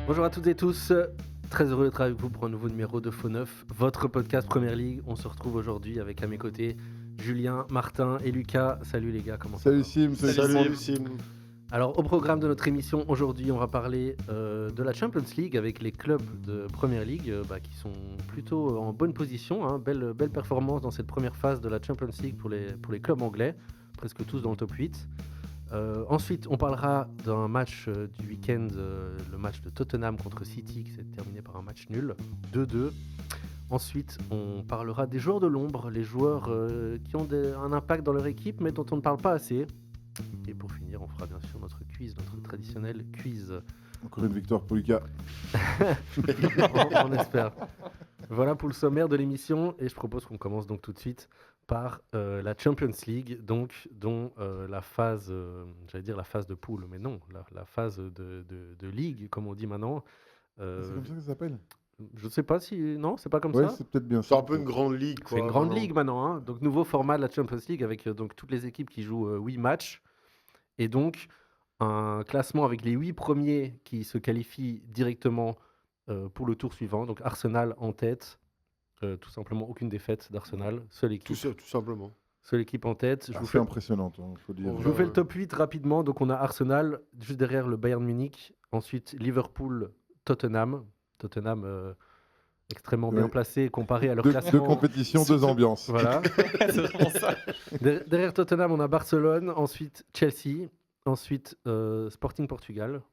Bonjour à toutes et tous, très heureux d'être avec vous pour un nouveau numéro de Faux Neuf, votre podcast Première Ligue. On se retrouve aujourd'hui avec à mes côtés Julien, Martin et Lucas. Salut les gars, comment ça va? Salut Sim, Salut Sim. Alors au programme de notre émission aujourd'hui, on va parler de la Champions League avec les clubs de Première Ligue qui sont plutôt en bonne position, hein. Belle performance dans cette première phase de la Champions League pour les clubs anglais, presque tous dans le top 8. Ensuite, on parlera d'un match du week-end, le match de Tottenham contre City qui s'est terminé par un match nul, 2-2. Ensuite, on parlera des joueurs de l'ombre, les joueurs qui ont un impact dans leur équipe mais dont on ne parle pas assez. Et pour finir, on fera bien sûr notre quiz, notre traditionnel quiz. Encore une victoire pour Lucas. on espère. Voilà pour le sommaire de l'émission et je propose qu'on commence donc tout de suite par la Champions League, donc dont la phase, j'allais dire la phase de poule, mais non, la phase de ligue, comme on dit maintenant. C'est comme ça que ça s'appelle? Je ne sais pas si... Non, c'est pas comme Ouais, ça. c'est peut-être bien C'est ça. un peu une grande ligue, quoi. C'est une grande vraiment. ligue maintenant, hein. Donc nouveau format de la Champions League avec donc toutes les équipes qui jouent 8 matchs. Et donc un classement avec les 8 premiers qui se qualifient directement pour le tour suivant. Donc Arsenal en tête. Tout simplement aucune défaite d'Arsenal, seule équipe. Tout simplement. Seule équipe en tête. Je vous C'est fais, impressionnant, faut dire. je vous fais le top 8 rapidement. Donc on a Arsenal, juste derrière le Bayern Munich. Ensuite Liverpool, Tottenham. Tottenham extrêmement bien Ouais. placé comparé à leur Deux classement. compétitions, deux ambiances. Voilà. C'est vraiment ça. Derrière Tottenham, on a Barcelone. Ensuite Chelsea. Ensuite Sporting Portugal. Sporting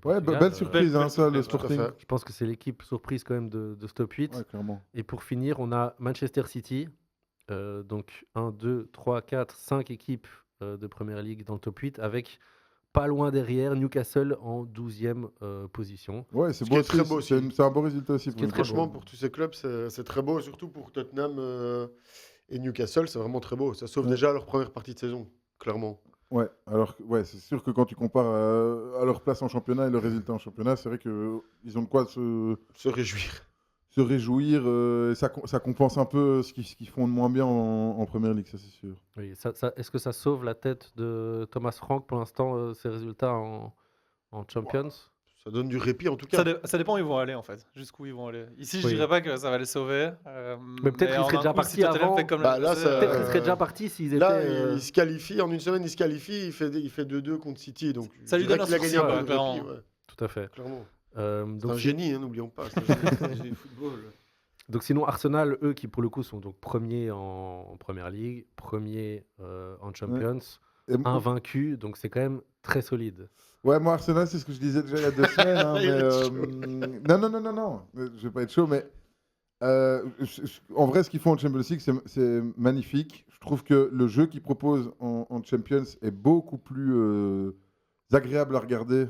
Ouais, Portugal, belle surprise, hein, ça, le surprise, Sporting. tout à fait. Je pense que c'est l'équipe surprise quand même de ce top 8. Ouais, clairement. Et pour finir, on a Manchester City. Donc 1, 2, 3, 4, 5 équipes de Première Ligue dans le top 8 avec pas loin derrière Newcastle en 12e position. Ouais, c'est Ce beau qui est très aussi, beau c'est aussi. c'est un beau résultat aussi. Ce qui est pour très une fois. Franchement, pour tous ces clubs, c'est très beau. Surtout pour Tottenham et Newcastle, c'est vraiment très beau. Ça sauve Ouais. déjà leur première partie de saison, clairement. Ouais, alors ouais, c'est sûr que quand tu compares à leur place en championnat et leur résultat en championnat, c'est vrai qu'ils ont de quoi Se réjouir. se réjouir. Ça compense un peu ce qu'ils font de moins bien en Première Ligue, ça c'est sûr. Oui, est-ce que ça sauve la tête de Thomas Frank pour l'instant, ses résultats en Champions? Ça donne du répit, en tout cas. Ça dépend où ils vont aller en fait, jusqu'où ils vont aller. Ici, je Oui. dirais pas que ça va les sauver. Mais peut-être qu'ils en seraient un déjà coup, partis si Tottenham avant. fait comme Bah, là, ça- Peut-être qu'ils seraient déjà partis s'ils étaient. Là, il se qualifie. En une semaine, il se qualifie. Il fait 2-2 contre City. Donc, Ça lui je dirais donne qu'il un a gagné sursis, un peu ouais, de clairement. répit, ouais, Tout à fait. clairement. Donc, C'est un génie, hein, n'oublions pas. C'est un génie du football. Donc sinon Arsenal, eux qui pour le coup sont donc premiers en Première Ligue, premiers en Champions, Et moi- invaincus, donc c'est quand même très solide. Ouais, moi, Arsenal, c'est ce que je disais déjà il y a 2 semaines. Hein, Il mais, va être non. Je vais pas être chaud, mais en vrai, ce qu'ils font en Champions League, c'est magnifique. Je trouve que le jeu qu'ils proposent en Champions est beaucoup plus agréable à regarder.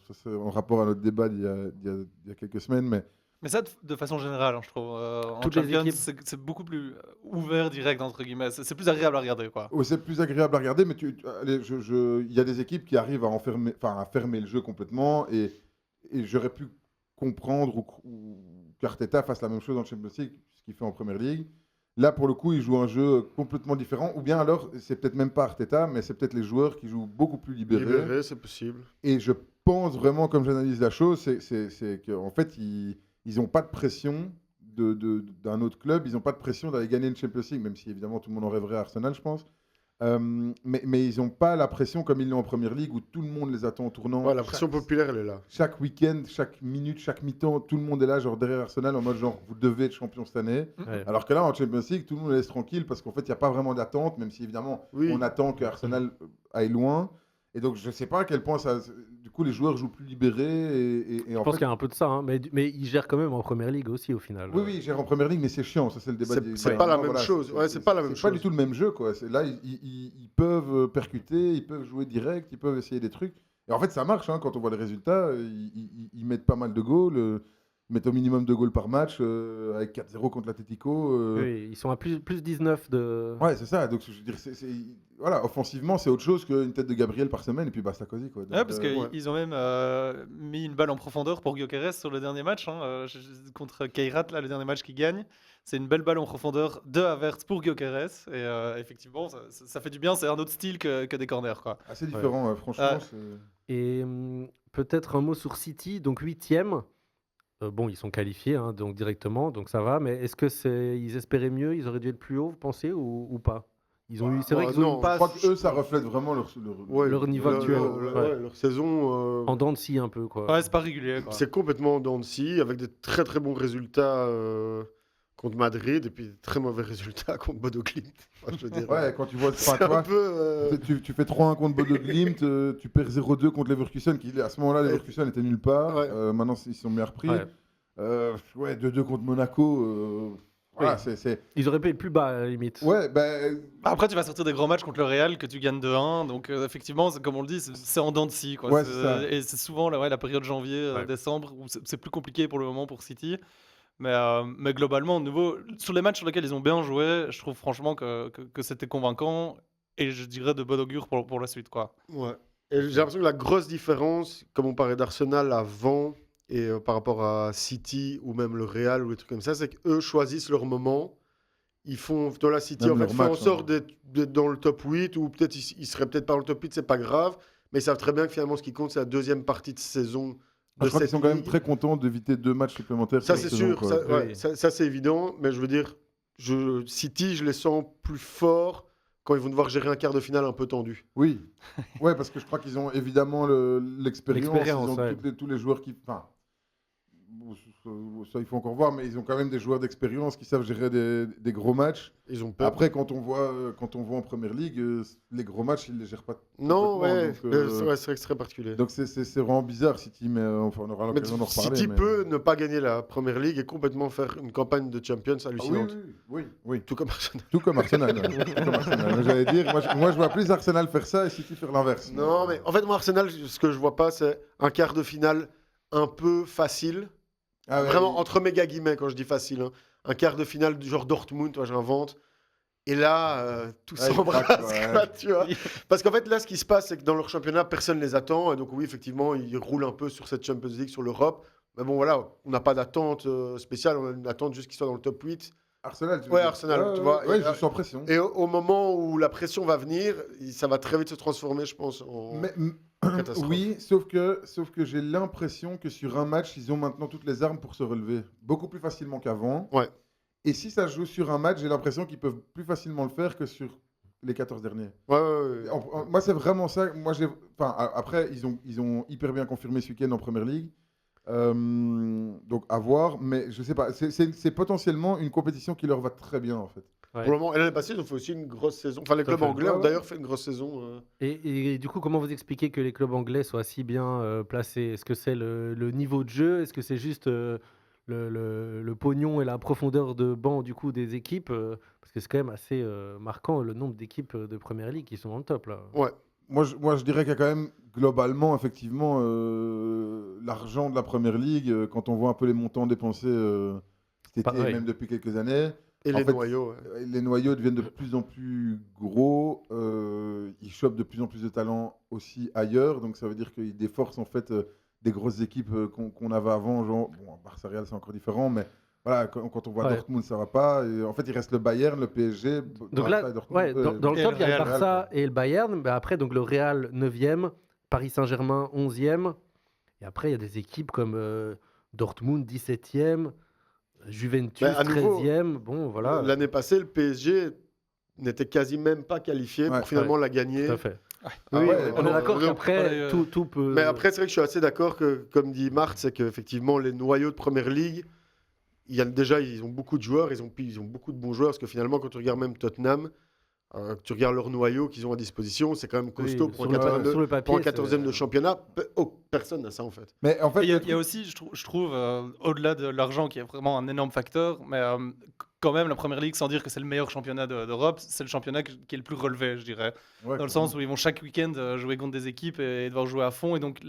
Ça, c'est en rapport à notre débat il y a quelques semaines, Mais ça, de façon générale, hein, je trouve. En Toutes les Champions, équipes. c'est beaucoup plus ouvert, direct, entre guillemets. C'est plus agréable à regarder, quoi. ouais, c'est plus agréable à regarder. Mais allez, il y a des équipes qui arrivent à fermer le jeu complètement. Et j'aurais pu comprendre ou qu'Arteta fasse la même chose en Champions League, ce qu'il fait en Première Ligue. Là, pour le coup, il joue un jeu complètement différent. Ou bien alors, c'est peut-être même pas Arteta, mais c'est peut-être les joueurs qui jouent beaucoup plus libérés. Libéré, c'est possible. Et je pense vraiment, comme j'analyse la chose, c'est qu'en fait, ils n'ont pas de pression d'un autre club. Ils n'ont pas de pression d'aller gagner une Champions League, même si évidemment tout le monde en rêverait à Arsenal, je pense. Mais ils n'ont pas la pression comme ils l'ont en Première Ligue, où tout le monde les attend en tournant. Ouais, la pression populaire, elle est là. Chaque week-end, chaque minute, chaque mi-temps, tout le monde est là, genre derrière Arsenal, en mode genre, vous devez être champion cette année. Ouais. Alors que là, en Champions League, tout le monde laisse tranquille, parce qu'en fait, il n'y a pas vraiment d'attente, même si évidemment, Oui. on attend que Arsenal aille loin. Et donc, je ne sais pas à quel point ça. Du coup, les joueurs jouent plus libérés. Et Je en pense fait, qu'il y a un peu de ça, hein, mais ils gèrent quand même en Première Ligue aussi au final. oui, ils gèrent en Première Ligue, mais c'est chiant, ça c'est le débat. C'est pas la même chose. Ouais, c'est pas la même C'est pas du chose. tout le même jeu, quoi. Là, ils peuvent percuter, ils peuvent jouer direct, ils peuvent essayer des trucs. Et en fait, ça marche, hein, quand on voit les résultats. Ils mettent pas mal de goals. Ils mettent au minimum 2 goals par match, avec 4-0 contre l'Atlético. Oui, ils sont à plus 19 de. Ouais, c'est ça. Donc, je veux dire, voilà, offensivement, c'est autre chose qu'une tête de Gabriel par semaine, et puis basta cosy, quoi. Donc, Ouais, parce qu'ils ouais. ont même mis une balle en profondeur pour Gyökeres sur le dernier match, hein, contre Keirat, là, le dernier match qu'il gagne. C'est une belle balle en profondeur de Havertz pour Gyökeres. Et effectivement, ça fait du bien. C'est un autre style que des corners, quoi. assez différent, franchement. Ah. c'est- Et peut-être un mot sur City, donc 8e. Bon, ils sont qualifiés hein, donc directement, donc ça va. Mais est-ce que ils espéraient mieux? Ils auraient dû être plus haut, vous pensez, ou pas? Ils ont eu, c'est vrai qu'ils ont eu non, une Je passe crois que eux, ça reflète vraiment leur niveau actuel. Leur saison. en dents de scie un peu, quoi. Ouais, c'est pas régulier. Quoi. C'est complètement en dents de scie, avec des très très bons résultats contre Madrid et puis des très mauvais résultats contre Bodo Glimt. Enfin, je veux dire, Ouais, quand tu vois, c'est enfin, tu un vois, peu. tu fais 3-1 contre Bodo Glimt, tu perds 0-2 contre Leverkusen, qui à ce moment-là, Leverkusen était nulle part. Ouais. Maintenant, ils sont bien repris. Ouais. 2-2 contre Monaco. Voilà, c'est. Ils auraient pu être plus bas, à la limite. Ouais, ben. Après, tu vas sortir des gros matchs contre le Real que tu gagnes 2-1. Donc, effectivement, comme on le dit, c'est en dents de scie. Quoi. Ouais, c'est ça. Et c'est souvent la période janvier-décembre où c'est plus compliqué pour le moment pour City. Mais globalement, de nouveau, sur les matchs sur lesquels ils ont bien joué, je trouve franchement que c'était convaincant. Et je dirais de bon augure pour la suite. Quoi. Ouais. Et j'ai l'impression que la grosse différence, comme on parlait d'Arsenal avant et par rapport à City ou même le Real ou des trucs comme ça, c'est qu'eux choisissent leur moment. Ils font, dans la City, Même en fait, leur font en match, sorte d'être dans le top 8 ou peut-être ils seraient peut-être pas dans le top 8, c'est pas grave. Mais ils savent très bien que finalement, ce qui compte, c'est la deuxième partie de saison. Je crois qu'ils sont quand même ligue. très contents d'éviter 2 matchs supplémentaires. Ça, cette c'est saison, sûr. quoi. Ça, ouais, Oui. ça, c'est évident. Mais je veux dire, City, je les sens plus forts quand ils vont devoir gérer un quart de finale un peu tendu. Oui, ouais, parce que je crois qu'ils ont évidemment l'expérience. L'expérience, Ils ont ouais. tous les joueurs qui. Enfin, ça, il faut encore voir, mais ils ont quand même des joueurs d'expérience qui savent gérer des gros matchs. Ils ont peur. Après, quand on voit en Première Ligue, les gros matchs, ils ne les gèrent pas. Non, complètement, ouais, donc, c'est vrai, c'est très particulier. Donc c'est vraiment bizarre, City, mais enfin, on aura Mais l'occasion d'en reparler. City mais- peut ne pas gagner la Première Ligue et complètement faire une campagne de Champions Ah oui, hallucinante. oui. Tout comme Arsenal. Tout comme Arsenal. Ouais. Tout comme Arsenal. J'allais dire, moi je vois plus Arsenal faire ça et City faire l'inverse. Non, mais en fait, moi, Arsenal, ce que je vois pas, c'est un quart de finale un peu facile. Ah ouais, Vraiment, entre méga guillemets, quand je dis facile. Hein. Un quart de finale du genre Dortmund, toi, j'invente. Et là, tout Ouais, s'embrasse, ils craquent, ouais. quoi, tu vois. Parce qu'en fait, là, ce qui se passe, c'est que dans leur championnat, personne ne les attend. Et donc, oui, effectivement, ils roulent un peu sur cette Champions League, sur l'Europe. Mais bon, voilà, on n'a pas d'attente spéciale. On a une attente juste qu'ils soient dans le top 8. Arsenal, tu veux Ouais, dire. Arsenal, tu vois. Ouais, Et, je suis en pression. Et au moment où la pression va venir, ça va très vite se transformer, je pense, en Mais, catastrophe. oui, sauf que j'ai l'impression que sur un match, ils ont maintenant toutes les armes pour se relever. Beaucoup plus facilement qu'avant. Ouais. Et si ça se joue sur un match, j'ai l'impression qu'ils peuvent plus facilement le faire que sur les 14 derniers. Ouais. Moi, c'est vraiment ça. Moi, après, ils ont hyper bien confirmé ce week-end en Première Ligue. Donc, à voir. Mais je sais pas. C'est potentiellement une compétition qui leur va très bien, en fait. Ouais. Pour le moment, et l'année passée, ils ont fait aussi une grosse saison. Enfin, les Tout à clubs fait. anglais Ouais, ont ouais. d'ailleurs fait une grosse saison. Et du coup, comment vous expliquez que les clubs anglais soient si bien placés? Est-ce que c'est le niveau de jeu? Est-ce que c'est juste le pognon et la profondeur de banc du coup des équipes? Parce que c'est quand même assez marquant le nombre d'équipes de Première Ligue qui sont dans le top là. Ouais. Moi, je dirais qu'il y a quand même, globalement, effectivement, l'argent de la Première Ligue, quand on voit un peu les montants dépensés cet été Pareil. et même depuis quelques années, Et En les fait, noyaux. Ouais. les noyaux deviennent de plus en plus gros, ils chopent de plus en plus de talents aussi ailleurs, donc ça veut dire qu'ils déforcent en fait des grosses équipes qu'on avait avant, genre, bon, Barça Real c'est encore différent, mais voilà, quand on voit Ouais. Dortmund ça va pas, et en fait il reste le Bayern, le PSG, Donc Barça là, et Dortmund, ouais, dans le et top, le il y a le Real, Barça et le Bayern. Mais après, donc le Real 9e, Paris Saint-Germain 11e. Et après, il y a des équipes comme Dortmund 17e, Juventus Ben, à nouveau, 13e. Bon, voilà. L'année passée, le PSG n'était quasi même pas qualifié Ouais, pour finalement la gagner. Tout à fait. Ah Oui, ouais, on est non, d'accord donc, qu'après, tout peut. Mais après, c'est vrai que je suis assez d'accord que, comme dit Marc, c'est qu'effectivement, les noyaux de Première Ligue, déjà, ils ont beaucoup de joueurs, ils ont beaucoup de bons joueurs, parce que finalement, quand tu regardes même Tottenham, tu regardes leurs noyaux qu'ils ont à disposition, c'est quand même costaud Oui, pour, sur un le 82 sur le papier, pour un c'est- 14e de championnat. Personne n'a ça, en fait. Mais en fait, Il y, le a- il y a truc- aussi, je trouve, au-delà de l'argent qui est vraiment un énorme facteur, mais quand même, la Première Ligue, sans dire que c'est le meilleur championnat d'Europe, c'est le championnat qui est le plus relevé, je dirais. ouais, Dans le sens où ils vont chaque week-end jouer contre des équipes et devoir jouer à fond. Et donc,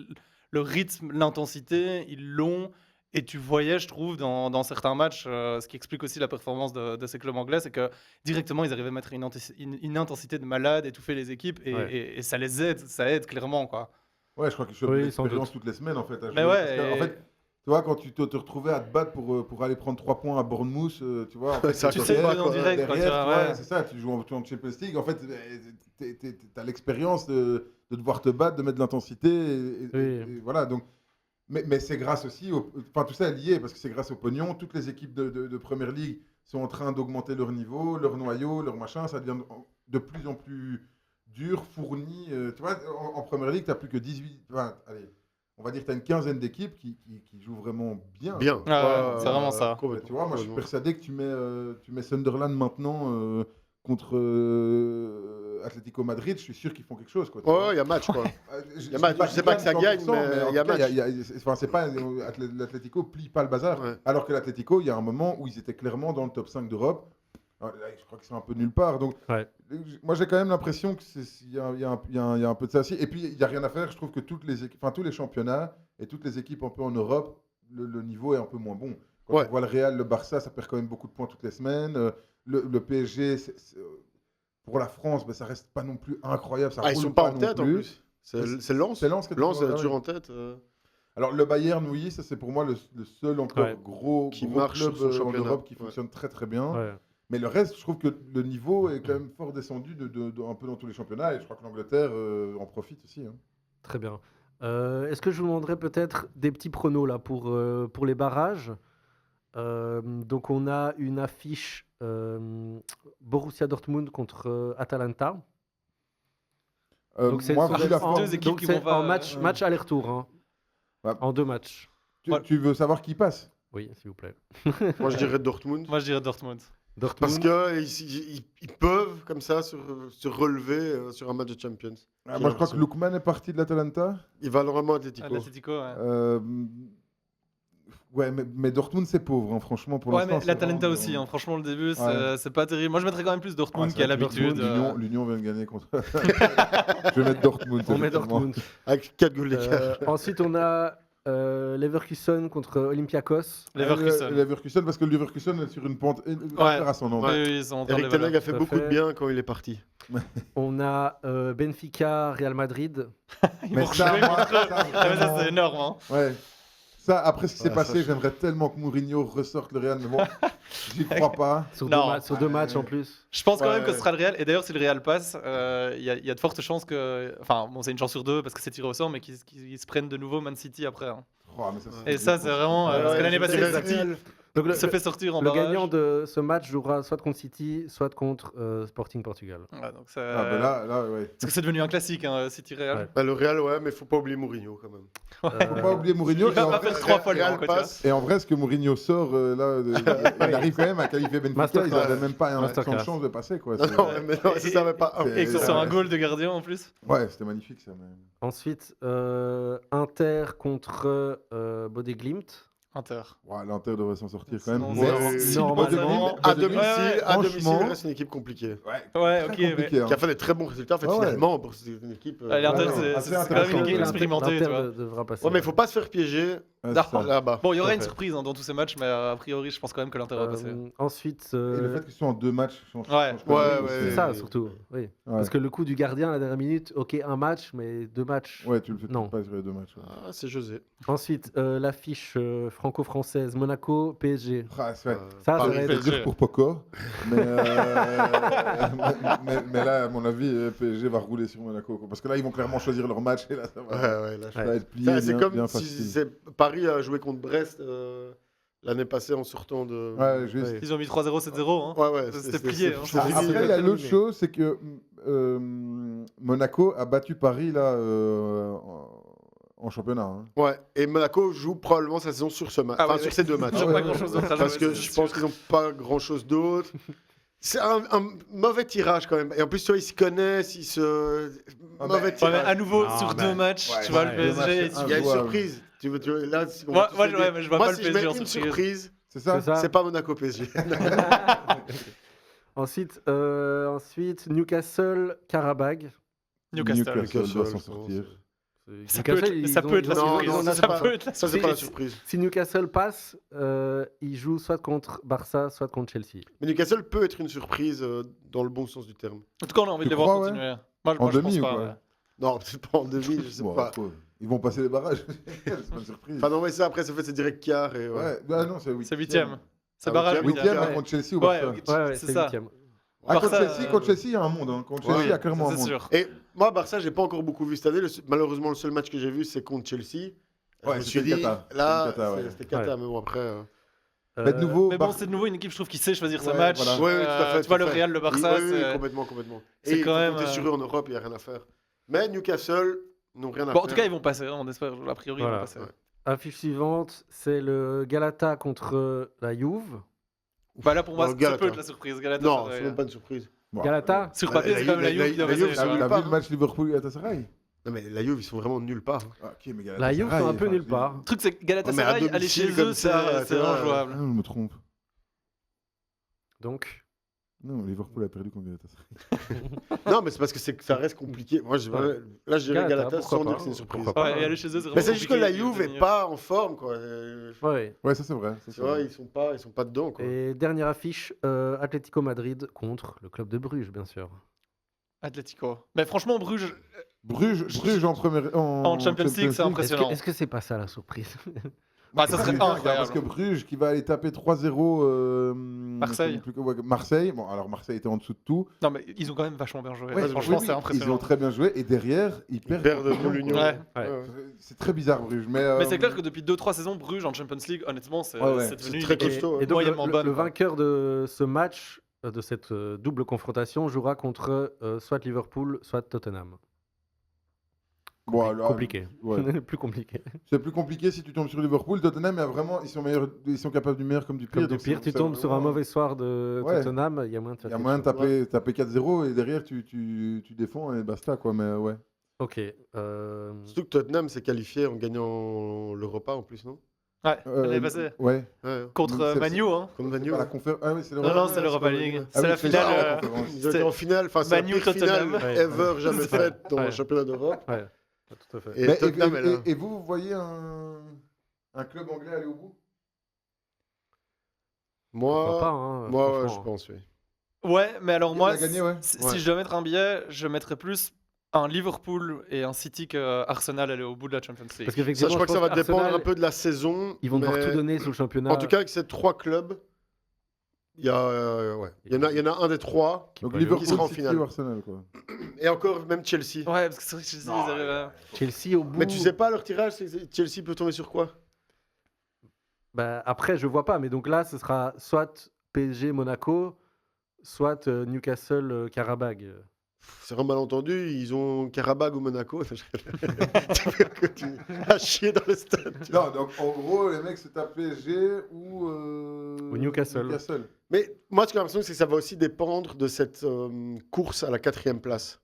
le rythme, l'intensité, ils l'ont. Et tu voyais, je trouve, dans certains matchs, ce qui explique aussi la performance de ces clubs anglais, c'est que directement, ils arrivaient à mettre une intensité de malade, étouffer les équipes, et ça les aide, ça aide clairement, quoi. Ouais, je crois qu'ils chopent Oui, de sans l'expérience doute. toutes les semaines en fait. À Mais jouer, ouais, parce que, en et- fait, Tu vois, quand tu te retrouvais à te battre pour aller prendre 3 points à Bournemouth, tu vois, en fait, Ça, Tu je sais sais pas pas, en quoi. direct quand tu derrière, tu vois, ouais. c'est ça, tu joues en Champions League, en fait, t'as l'expérience de devoir te battre, de mettre de l'intensité, Oui. et voilà, donc, mais c'est grâce aussi, enfin tout ça est lié, parce que c'est grâce au pognon, toutes les équipes de Première Ligue sont en train d'augmenter leur niveau, leur noyau, leur machin, ça devient de plus en plus dur, fourni, tu vois, en Première Ligue, t'as plus que 18, enfin, allez, on va dire que tu as une quinzaine d'équipes qui jouent vraiment bien. Bien. quoi. Ah ouais, c'est vraiment ça. Tu vois, moi je suis complètement. persuadé que tu mets Sunderland maintenant contre Atlético Madrid, je suis sûr qu'ils font quelque chose. Quoi, tu vois. Ouais, il y a match, quoi. Je y a match, je sais pas que ça gagne, mais en il y a tout cas, match. enfin, c'est pas l'Atlético plie pas le bazar. Ouais. Alors que l'Atlético, il y a un moment où ils étaient clairement dans le top 5 d'Europe. Alors, là, je crois qu'ils sont un peu nulle part. Donc, Ouais. moi, j'ai quand même l'impression qu'il y a un peu de ça aussi. Et puis, il n'y a rien à faire. Je trouve que tous les championnats et toutes les équipes un peu en Europe, le niveau est un peu moins bon. Quand on voit le Real, le Barça, ça perd quand même beaucoup de points toutes les semaines. Le PSG, pour la France, ça reste pas non plus incroyable. Ça Ils roule sont pas en non tête en plus. C'est Lens. C'est Lens que tu Lens vois, est ah toujours ouais. en tête. Alors, le Bayern, oui, ça c'est pour moi le seul encore Ouais. gros Qui gros marche club sur son en championnat. Europe qui Ouais. fonctionne très très bien. Ouais. Mais le reste, je trouve que le niveau est quand même fort descendu un peu dans tous les championnats. Et je crois que l'Angleterre en profite aussi. Hein. Très bien. Est-ce que je vous demanderais peut-être des petits pronos là pour les barrages? Donc on a une affiche Borussia Dortmund contre Atalanta. Donc Moi, ce vu serait la deux forme, équipes donc qui c'est vont pas, en match aller-retour, hein. Ouais. En 2 matchs. tu veux savoir qui passe? Oui, s'il vous plaît. Moi, je dirais Dortmund. Moi, je dirais Dortmund. Dortmund. Parce qu'ils peuvent, comme ça, se relever sur un match de Champions. Ah, moi, je crois que Lookman est parti de l'Atalanta. Il va normalement à Atletico. L'Atlético, ouais. Ouais, mais Dortmund, c'est pauvre, hein, franchement, pour Ouais, l'instant. mais c'est l'Atalanta vraiment- aussi, hein. Franchement, le début, Ouais. c'est pas terrible. Moi, je mettrais quand même plus Dortmund Ouais, c'est qui a vrai que l'habitude. Dortmund, L'Union vient de gagner contre. Je vais mettre Dortmund. On met effectivement. Dortmund. Avec 4 goals d'écart. Ensuite, on a Leverkusen contre Olympiakos. Leverkusen. Leverkusen, parce que le Leverkusen est sur une pente hyper ascendante. Oui, oui, ils sont en train de Eric les Ten Hag a fait Tout à beaucoup de fait. bien quand il est parti. On a Benfica, Real Madrid. Ils Mais vont ça, rejouer moi, contre eux. ça, Ah, mais ça, vraiment- c'est énorme. Hein. Ouais. Ça, après ce qui s'est Ouais, passé, ça, j'aimerais tellement que Mourinho ressorte le Real, mais bon, j'y crois pas. Sur Non. deux matchs en plus. Je pense quand Ouais, même que ce ouais. sera le Real. Et d'ailleurs, si le Real passe, il y a de fortes chances que. Enfin, bon, c'est une chance sur deux parce que c'est tiré au sort, mais qu'ils se prennent de nouveau Man City après. Hein. Oh, mais ça, Et ça, c'est vraiment. parce que l'année passée, c'est City Donc se fait sortir en le barrage. gagnant de ce match jouera soit contre City, soit contre Sporting Portugal. Ouais, donc Ah, ben là, ouais. Parce que c'est devenu un classique, hein, City Real. Ouais. Bah, le Real, ouais, mais faut pas oublier Mourinho quand même. Faut pas oublier Mourinho. Il va Et en pas vrai- faire 3 fois le Real temps, quoi, tu vois. passe. Et en vrai, ce que Mourinho sort, il arrive quand même à qualifier Benfica. Ils Masterclass. n'avaient même pas un Masterclass. chance de passer. Quoi. Non, C'est- non, mais non, c'est ça, mais pas un. c'est- Et que ce soit un goal de gardien en plus. Ouais, c'était magnifique ça. Mais... Ensuite, Inter contre Bodø/Glimt. Inter. Ouais, l'Inter devrait s'en sortir quand même. Non, Mais- c'est- normalement, À Bodø/Glimt, domicile, franchement- reste une équipe compliquée. Ouais, Ouais, très ok, mais. compliqué, hein. Qui a fait des très bons résultats, en fait, Ouais, ouais. finalement, pour c'est une équipe. L'Inter, Ouais, c'est assez quand même intéressant. une équipe L'Inter- expérimentée, tu vois. devra passer. Ouais, mais il faut pas se faire piéger Ouais, c'est ça. là-bas. Bon, il y aura Tout à une fait. surprise hein, dans tous ces matchs, mais a priori, je pense quand même que l'Inter va passer. Ensuite, Et le fait qu'ils soient en 2 matchs change Ouais. change quand même, Ouais, c'est ouais. ça surtout. Oui. Ouais. Parce que le coup du gardien à la dernière minute, ok, un match, mais 2 matchs. Ouais, tu le fais Non. pas sur les 2 matchs. Ouais. Ah, c'est José. Ensuite, l'affiche franco-française Monaco PSG. Ah, c'est vrai. Ça Paris, va être. C'est dur pour Poco, mais, mais là, à mon avis, PSG va rouler sur Monaco. Quoi. Parce que là, ils vont clairement choisir leur match et là, ça Ouais, va, ouais, là, ça va être plié Ça, c'est bien, comme bien si facile. Paris a joué contre Brest l'année passée en sortant de. Ouais, juste. Ouais. Ils ont mis 3-0, 7-0. Hein. Ouais, ouais, C'était plié, hein. c'est Ah, fini. après, il y a terminé. l'autre chose, c'est que Monaco a battu Paris là, en championnat. Hein. Ouais, et Monaco joue probablement sa saison sur ce match. Ah Enfin, ouais, sur ouais. ces 2 matchs. Ils ont ouais, pas ouais. grand chose d'autre à jouer. Parce que c'est je sûr. pense qu'ils n'ont pas grand chose d'autre. C'est un mauvais tirage quand même. Et en plus, tu vois, ils se connaissent, ils se. Ah, Mauvais mais- Ouais, mais tirage. à nouveau, Non, sur mais- 2 matchs, Ouais, tu vois, ouais, le deux matchs, PSG. c'est Il y a une injouable. surprise. Là, on Moi, va tous ouais, se ouais, dire. mais je vois Moi, pas le si je PSG mets en une surprise. surprise, C'est ça, C'est ça. c'est pas Monaco PSG. Ensuite, Newcastle Karabag. Newcastle. doit s'en sortir. Ça peut être la Non, surprise. non, Ça ça, c'est pas- peut être la Ça, c'est Si- pas la si- surprise. Si Newcastle passe, il joue soit contre Barça, soit contre Chelsea. Mais Newcastle peut être une surprise dans le bon sens du terme. En tout cas, on a envie Tu de les voir crois, continuer. Moi, En je demi pense ou pas. quoi ouais. Non, peut-être pas en demi, je sais Bon, pas. quoi. Ils vont passer les barrages. C'est pas une surprise. Enfin, non, mais ça, après, c'est direct quart. Et, Ouais. Ah non, c'est C'est 8e. C'est Ah, barrage 8e, 8e ouais. contre Chelsea ou Ouais, Barça. ok. Ouais, C'est c'est ça. 8e. Ah, contre Barça, Chelsea, il y a un monde. Hein. Contre Chelsea, il y a clairement un c'est monde. sûr. Et moi, Barça, j'ai pas encore beaucoup vu cette année. Malheureusement, le seul match que j'ai vu, c'est contre Chelsea. Je Ouais, me c'était suis une dit, cata. là, C'était une cata, ouais. c'était cata, mais bon, après. Mais de nouveau, Mais bon, Bar- c'est de nouveau une équipe, je trouve, qui sait choisir ses Ouais, matchs. voilà. Oui, tout à fait. Tu vois, tout le à fait. Real, le Barça, Oui, c'est. complètement. c'est Et quand même, T'es sur eux en Europe, il n'y a rien à faire. Mais Newcastle n'ont rien à Bon, faire. en tout cas, ils vont passer, hein, on espère. A priori, ils Voilà. vont passer. Ouais. Affiche suivante, c'est le Galata contre la Juve. Bah là, pour moi, Non, ça Galata. peut être la surprise. Galata, Non, ça c'est devrait- même pas une surprise. Bon, Galata Sur La- papier, la c'est quand même la Juve- Juve qui doit la passer. Juve, tu T'as vois. nulle vu part, le hein. match Liverpool-Galatasaray? Non, mais la Juve, ils sont vraiment nulle part. Ah, ok, mais La Juve sont un peu nulle part. Le truc, c'est que Galatasaray, Ouais, mais à aller chez domicile, eux, comme ça, c'est tu vois, injouable. Ah, je me trompe. Donc, Non, Liverpool a perdu contre Galatasaray. Non, mais c'est parce que ça reste compliqué. Moi, Ouais. là, je dirais Galata, Galata pourquoi sans dire pas, que c'est une surprise. pourquoi pas. Ouais, et aller chez eux, c'est vraiment Mais c'est juste que compliqué, la ils Juve deviennent- n'est pas en forme, quoi. ouais. Ouais, ça c'est vrai. ça, Tu c'est vois, vrai. ils sont pas dedans, quoi. Et dernière affiche, Atlético Madrid contre le club de Bruges, bien sûr. Atlético. Mais franchement, Bruges, Bruges en première. En Champions League, c'est Est-ce impressionnant. que c'est pas ça la surprise? Bah, ça serait Bruges, hein, incroyable. Parce que Bruges qui va aller taper 3-0. Marseille. Marseille. Bon, alors Marseille était en dessous de tout. Non, mais ils ont quand même vachement bien joué. Ouais, Franchement, oui, c'est Ils ont impressionnant. très bien joué et derrière, ils perdent. Perdent contre contre Lyon, l'Union. quoi. Ouais. C'est très bizarre, Bruges. Mais Mais c'est clair que depuis 2-3 saisons, Bruges en Champions League, honnêtement, c'est Ouais, ouais. c'est devenu C'est une très équipe costaud, hein. Et donc, moyennement bonne. le quoi. vainqueur de ce match, de cette double confrontation, jouera contre soit Liverpool, soit Tottenham. bon, alors, Compliqué. ouais. Plus compliqué. C'est plus compliqué si tu tombes sur Liverpool. Tottenham, mais vraiment, ils sont capables du meilleur comme du pire. Comme du donc pire, c'est- tu c'est tombes sur un vraiment- mauvais soir de Ouais. Tottenham, il y a moyen de faire Il y a quelque moyen de chose. taper 4-0 et derrière tu défends et basta quoi. Mais ouais. Ok. Surtout que Tottenham s'est qualifié en gagnant l'Europa en plus, non? Ouais, l'année passée. Ouais. Ouais, Contre Donc, c'est- Manu, hein. contre Manu. Pas la conférence. Ah oui, c'est Non, non, c'est c'est l'Europa pas- League. Ah C'est oui, la c'est finale. ça, la euh, conférence. Ils ont été c'est- en finale, enfin c'est la Manu, pire Tottenham. finale Ouais. ever jamais C'est ça. faite dans Ouais. le championnat d'Europe. Ouais, tout à fait. Et Mais- Tottenham est là. et vous voyez un club anglais aller au bout? Pourquoi Moi, pas, hein, moi ouais, franchement. je pense, oui. Ouais, mais alors Il moi, a gagné, ouais. si Ouais. je dois mettre un billet, je mettrais plus un Liverpool et un City que Arsenal aller au bout de la Champions League. Parce Ça, qu'effectivement, je crois que ça pense va dépendre qu'Arsenal, un peu de la saison. Ils vont devoir mais tout donner sur le championnat. En tout cas, avec ces trois clubs, il y a, ouais. il y en a un des trois. Donc peut aller au Liverpool, qui sera en City finale. ou Arsenal quoi. Et encore, même Chelsea. Ouais, parce que c'est vrai que Chelsea, ils arrivent à- Chelsea au bout. Mais tu sais pas, leur tirage, Chelsea peut tomber sur quoi? Bah, après, je vois pas. Mais donc là, ce sera soit PSG Monaco, soit Newcastle Karabag. C'est vraiment malentendu, ils ont Karabag ou Monaco. Tu peux continuer à chier dans le stade. Non, donc en gros, les mecs, c'est à PSG ou Newcastle. Mais moi, ce que j'ai l'impression, c'est que ça va aussi dépendre de cette course à la 4e place.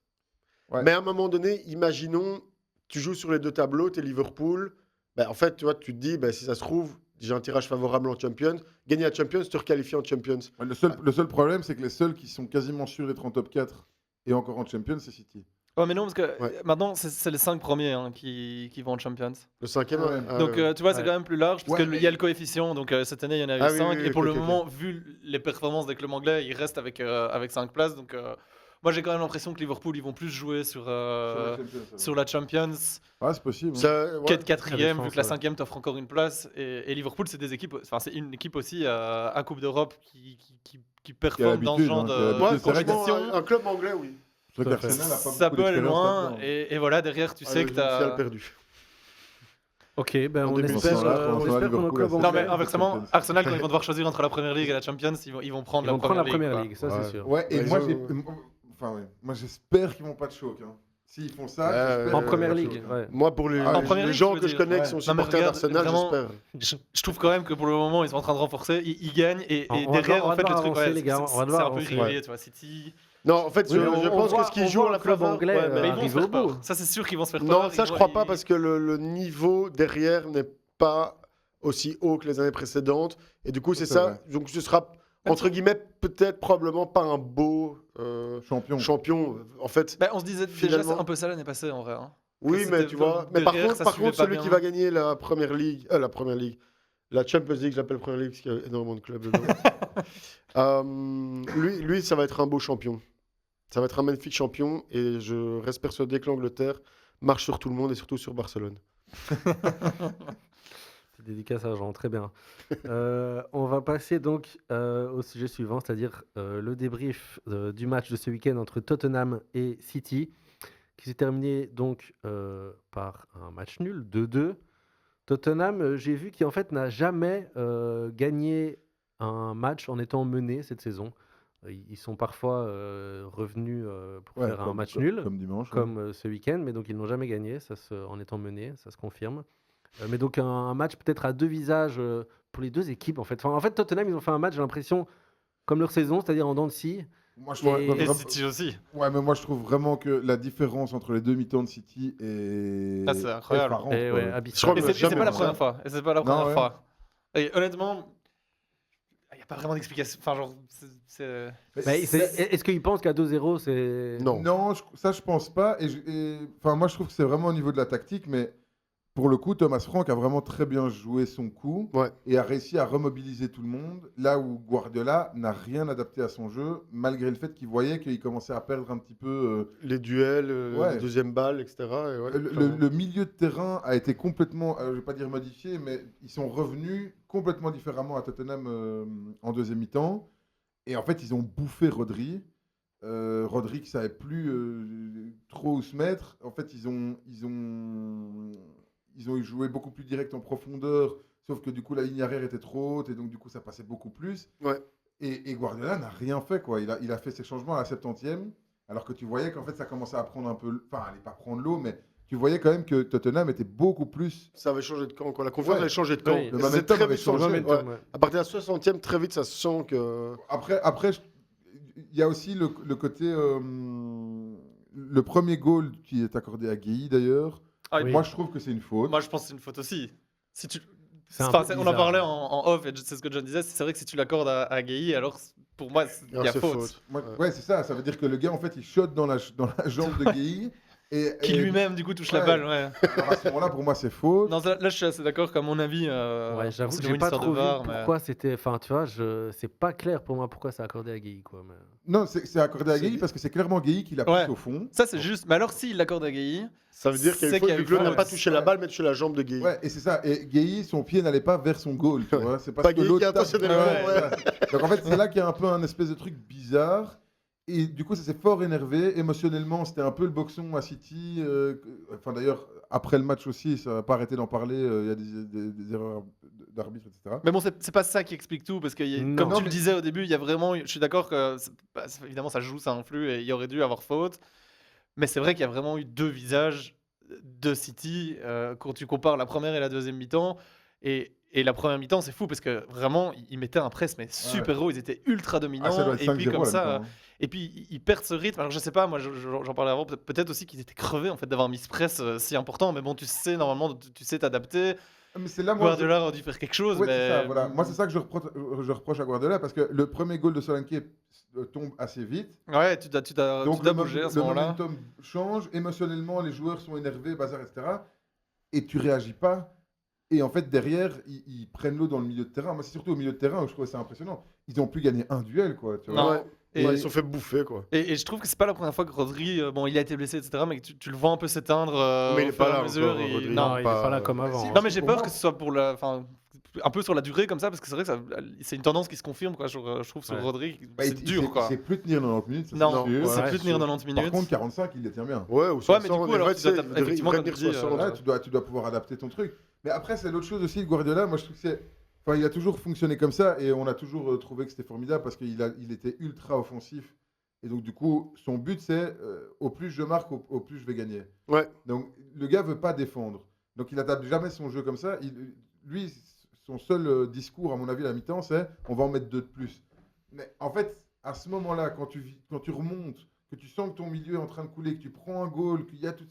Ouais. Mais à un moment donné, imaginons, tu joues sur les deux tableaux, tu es Liverpool. Ben, en fait, tu vois, tu te dis, ben, si ça se trouve, j'ai un tirage favorable en Champions. Gagner la Champions, te requalifier en Champions. Ouais, le seul problème, c'est que les seuls qui sont quasiment sûrs d'être en top 4 et encore en Champions, c'est City. Ouais, mais non, parce que Ouais. maintenant, c'est les 5 premiers hein, qui vont en Champions. Le 5e. Ouais. Donc, tu vois, c'est Ouais. quand même plus large, parce Ouais, qu'il mais- y a le coefficient. Donc, cette année, il y en a eu Ah oui, 5. oui, et pour ok, le ok, moment, vu les performances des clubs anglais, ils restent avec 5 places. Donc, moi, j'ai quand même l'impression que Liverpool, ils vont plus jouer sur la Champions Ah, c'est possible. Ça, ouais. qu'être 4e, défense, vu que la ouais. 5e t'offre encore une place. Et Liverpool, c'est des équipes, enfin, c'est une équipe aussi à Coupe d'Europe qui performe dans ce l'habitude, genre hein, qui a de l'habitude. Ouais, C'est vrai que- franchement, compétition. un club anglais, oui. C'est vrai Tout à fait. qu'Arsenal a pas Ça beaucoup peut aller d'expérience loin. là-dedans. Et voilà, derrière, tu sais que Finale t'as. perdu. Ok, ben En on début de espère, saison, on on espère va que nos Liverpool clubs à Non, anglais mais inversement, Champions. Arsenal, quand ils vont devoir choisir entre la Première Ligue et la Champions, ils vont prendre ils vont prendre la Première quoi. Ligue, ça Ouais. c'est sûr. Ouais, et Ouais, moi, ils ont- enfin, ouais. Moi, j'espère qu'ils vont pas de choc. Hein. S'ils font ça, j'espère En qu'ils Première vont pas de Ligue, choc, hein. ouais. Moi, pour les, En Première les Ligue, gens tu veux que je dire. connais Ouais. qui sont Non, mais supporters regarde, d'Arsenal, vraiment, j'espère. Je trouve quand même que pour le moment, ils sont en train de renforcer, ils gagnent et On va derrière, devoir- en fait, le on va truc, devoir avancer, ouais, les gars, on va c'est devoir un peu avancer. irrégulier, tu vois, City. Non, en fait, Oui, je on pense voit- que ce qu'ils on jouent voit à la un club faveur. anglais, ouais, mais Mais ils arrive vont se faire au bout. peur. Ça, c'est sûr qu'ils vont se faire peur. Non, ça, je crois pas, parce que le niveau derrière n'est pas aussi haut que les années précédentes. Et du coup, c'est C'est ça. vrai. Donc, ce sera, entre guillemets, peut-être, probablement pas un beau Champion. champion. En fait, Bah, on se disait déjà, Finalement- c'est un peu ça l'année passée, en vrai. Hein. oui, c'était mais tu vois. Mais derrière, par ça contre, suivait pas celui bien. qui va gagner la Première Ligue, la Champions League, j'appelle Première Ligue parce qu'il y a énormément de clubs dedans. Lui, ça va être un beau champion. Ça va être un magnifique champion et je reste persuadé que l'Angleterre marche sur tout le monde et surtout sur Barcelone. Petite dédicace à Jean, très bien. On va passer donc au sujet suivant, c'est-à-dire le débrief du match de ce week-end entre Tottenham et City, qui s'est terminé donc par un match nul, 2-2. Tottenham, j'ai vu qui en fait n'a jamais gagné un match en étant mené cette saison. Ils sont parfois revenus pour Ouais, faire un comme- match comme- nul, Comme dimanche. comme ce week-end, mais donc ils n'ont jamais gagné en étant menés, ça se confirme. Mais donc un match peut-être à deux visages pour les deux équipes en fait. Enfin, en fait, Tottenham, ils ont fait un match, j'ai l'impression, comme leur saison, c'est-à-dire en dents de scie. Moi, je trouve, Et- Et vra- City aussi. ouais, mais moi, je trouve vraiment que la différence entre les deux mi-temps de City est Ah, c'est incroyable. effarante, Et quoi. ouais, Je crois abyssal. que Et c'est jamais pas la vu première ça. fois. Et c'est pas la Non, première ouais. fois. Et honnêtement, il n'y a pas vraiment d'explication. Enfin, genre, Mais est-ce qu'ils pensent qu'à 2-0, c'est. Non. Non, ça je pense pas. Enfin, moi je trouve que c'est vraiment au niveau de la tactique, mais pour le coup, Thomas Frank a vraiment très bien joué son coup Ouais. et a réussi à remobiliser tout le monde. Là où Guardiola n'a rien adapté à son jeu, malgré le fait qu'il voyait qu'il commençait à perdre un petit peu. Les duels, Ouais. les deuxièmes balles, etc. Et ouais, Le, clairement. le milieu de terrain a été complètement, je vais pas dire modifié, mais ils sont revenus complètement différemment à Tottenham en deuxième mi-temps. Et en fait, ils ont bouffé Rodri. Rodri qui savait plus trop où se mettre. En fait, ils ont joué beaucoup plus direct en profondeur, sauf que du coup, la ligne arrière était trop haute et donc du coup, ça passait beaucoup plus. Ouais. Et Guardiola n'a rien fait, quoi. Il a fait ses changements à la 70e, alors que tu voyais qu'en fait, ça commençait à prendre un peu. Enfin, allez pas prendre l'eau, mais tu voyais quand même que Tottenham était beaucoup plus. Ça avait changé de camp, quoi. La confiance Ouais. avait changé de camp. Oui. Et Le ça s'est momentum très avait vite changé. changé. Ouais. Momentum, ouais. À partir de la 60e, très vite, ça se sent que. Après, il y a aussi le côté. Le premier goal qui est accordé à Gueye, d'ailleurs. Ah, Oui. Moi, je trouve que c'est une faute. moi, je pense que c'est une faute aussi. Si tu... C'est un Enfin, peu on en bizarre. parlait en off, et c'est ce que John disait. C'est vrai que si tu l'accordes à Gueye, alors pour moi, il y Alors, a c'est faute. Ouais, c'est ça. Ça veut dire que le gars, en fait, il shot dans la jambe de Gueye. Qui et lui-même, du coup, touche la Ouais. balle. Ouais. alors, à ce moment-là, pour moi, c'est faute. Non, là, je suis assez d'accord qu'à mon avis, Ouais, j'avoue c'est que de j'ai une pas histoire trop de vu VAR, mais- pourquoi c'était. Enfin, tu vois, c'est pas clair pour moi pourquoi c'est accordé à Gueye, quoi. Mais... Non, c'est accordé à C'est- Gueye parce que c'est clairement Gueye qui l'a Ouais. poussé au fond. Ça, c'est juste. Mais alors, s'il l'accorde à Gueye, Ça veut dire qu'il y a C'est une faute, qu'il y a vu eu que l'autre n'a faute. pas touché la balle, mais touché la jambe de Gueye. Ouais, et c'est ça. Et Gueye, son pied n'allait pas vers son goal, tu vois. C'est parce Pas que Gueye l'autre qui a tape- intentionnellement, Ouais, ouais. Donc en fait, c'est là qu'il y a un peu un espèce de truc bizarre. Et du coup, ça s'est fort énervé. Émotionnellement, c'était un peu le boxon à City. Enfin, d'ailleurs, après le match aussi, ça n'a pas arrêté d'en parler. Il y a des erreurs d'arbitre, etc. mais bon, c'est pas ça qui explique tout, parce que Non. comme Non, tu le mais- disais au début, il y a vraiment. Je suis d'accord que évidemment ça joue, ça influe, et il y aurait dû avoir faute. Mais c'est vrai qu'il y a vraiment eu deux visages de City quand tu compares la première et la deuxième mi-temps. Et la première mi-temps, c'est fou parce que vraiment, ils mettaient un press mais super haut, ils étaient ultra Ah, ça dominants. doit être Et 5-0 puis comme à la ça, mi-temps, hein. et puis ils perdent ce rythme. Alors je sais pas, moi j'en parlais avant, peut-être aussi qu'ils étaient crevés en fait d'avoir mis ce press si important. Mais bon, tu sais normalement, tu sais t'adapter. Mais c'est là, moi, Guardiola aurait dû faire quelque chose. Ouais, mais... c'est ça, voilà. Moi, c'est ça que je reproche à Guardiola parce que le premier goal de Solanke tombe assez vite. Ouais, tu dois Donc le, bouger à ce le moment-là. momentum change, émotionnellement, les joueurs sont énervés, bazar, etc. Et tu réagis pas. Et en fait, derrière, ils prennent l'eau dans le milieu de terrain. Moi, c'est surtout au milieu de terrain où je trouvais ça impressionnant. Ils ont pu gagner un duel, quoi. Tu vois. Non. Ouais. Et- Ouais, ils se sont fait bouffer, quoi. Et je trouve que c'est pas la première fois que Rodri, bon, il a été blessé, etc., mais que tu le vois un peu s'éteindre Mais il au est fur pas et à là mesure. encore, Rodri. Non, Non, il est pas là comme avant. si, hein. non, mais j'ai Pour peur moi- que ce soit pour un peu sur la durée comme ça, parce que c'est vrai que c'est une tendance qui se confirme, quoi, je trouve, sur Ouais. Rodri. Bah, C'est dur, il quoi. sait plus tenir 90 minutes. ça, Non, c'est sûr. c'est Ouais, plus tenir sûr. 90 Par minutes. contre, 45, il les tient bien. Ouais, ou Ouais, 60, mais du coup, mais alors, ouais, tu dois tu sais, t'adapter, effectivement, il comme devrait tu dis, tenir 60, Ouais, tu dois pouvoir adapter ton truc. Mais après, c'est l'autre chose aussi, le Guardiola. Moi, je trouve que c'est. Enfin, il a toujours fonctionné comme ça et on a toujours trouvé que c'était formidable parce qu'il était ultra offensif. Et donc, du coup, son but, c'est au plus je marque, au plus je vais gagner. Ouais. Donc, le gars veut pas défendre. Donc, il n'adapte jamais son jeu comme ça. Lui, son seul discours, à mon avis, à la mi-temps, c'est on va en mettre deux de plus. Mais en fait, à ce moment-là, quand tu remontes, que tu sens que ton milieu est en train de couler, que tu prends un goal, qu'il y a tout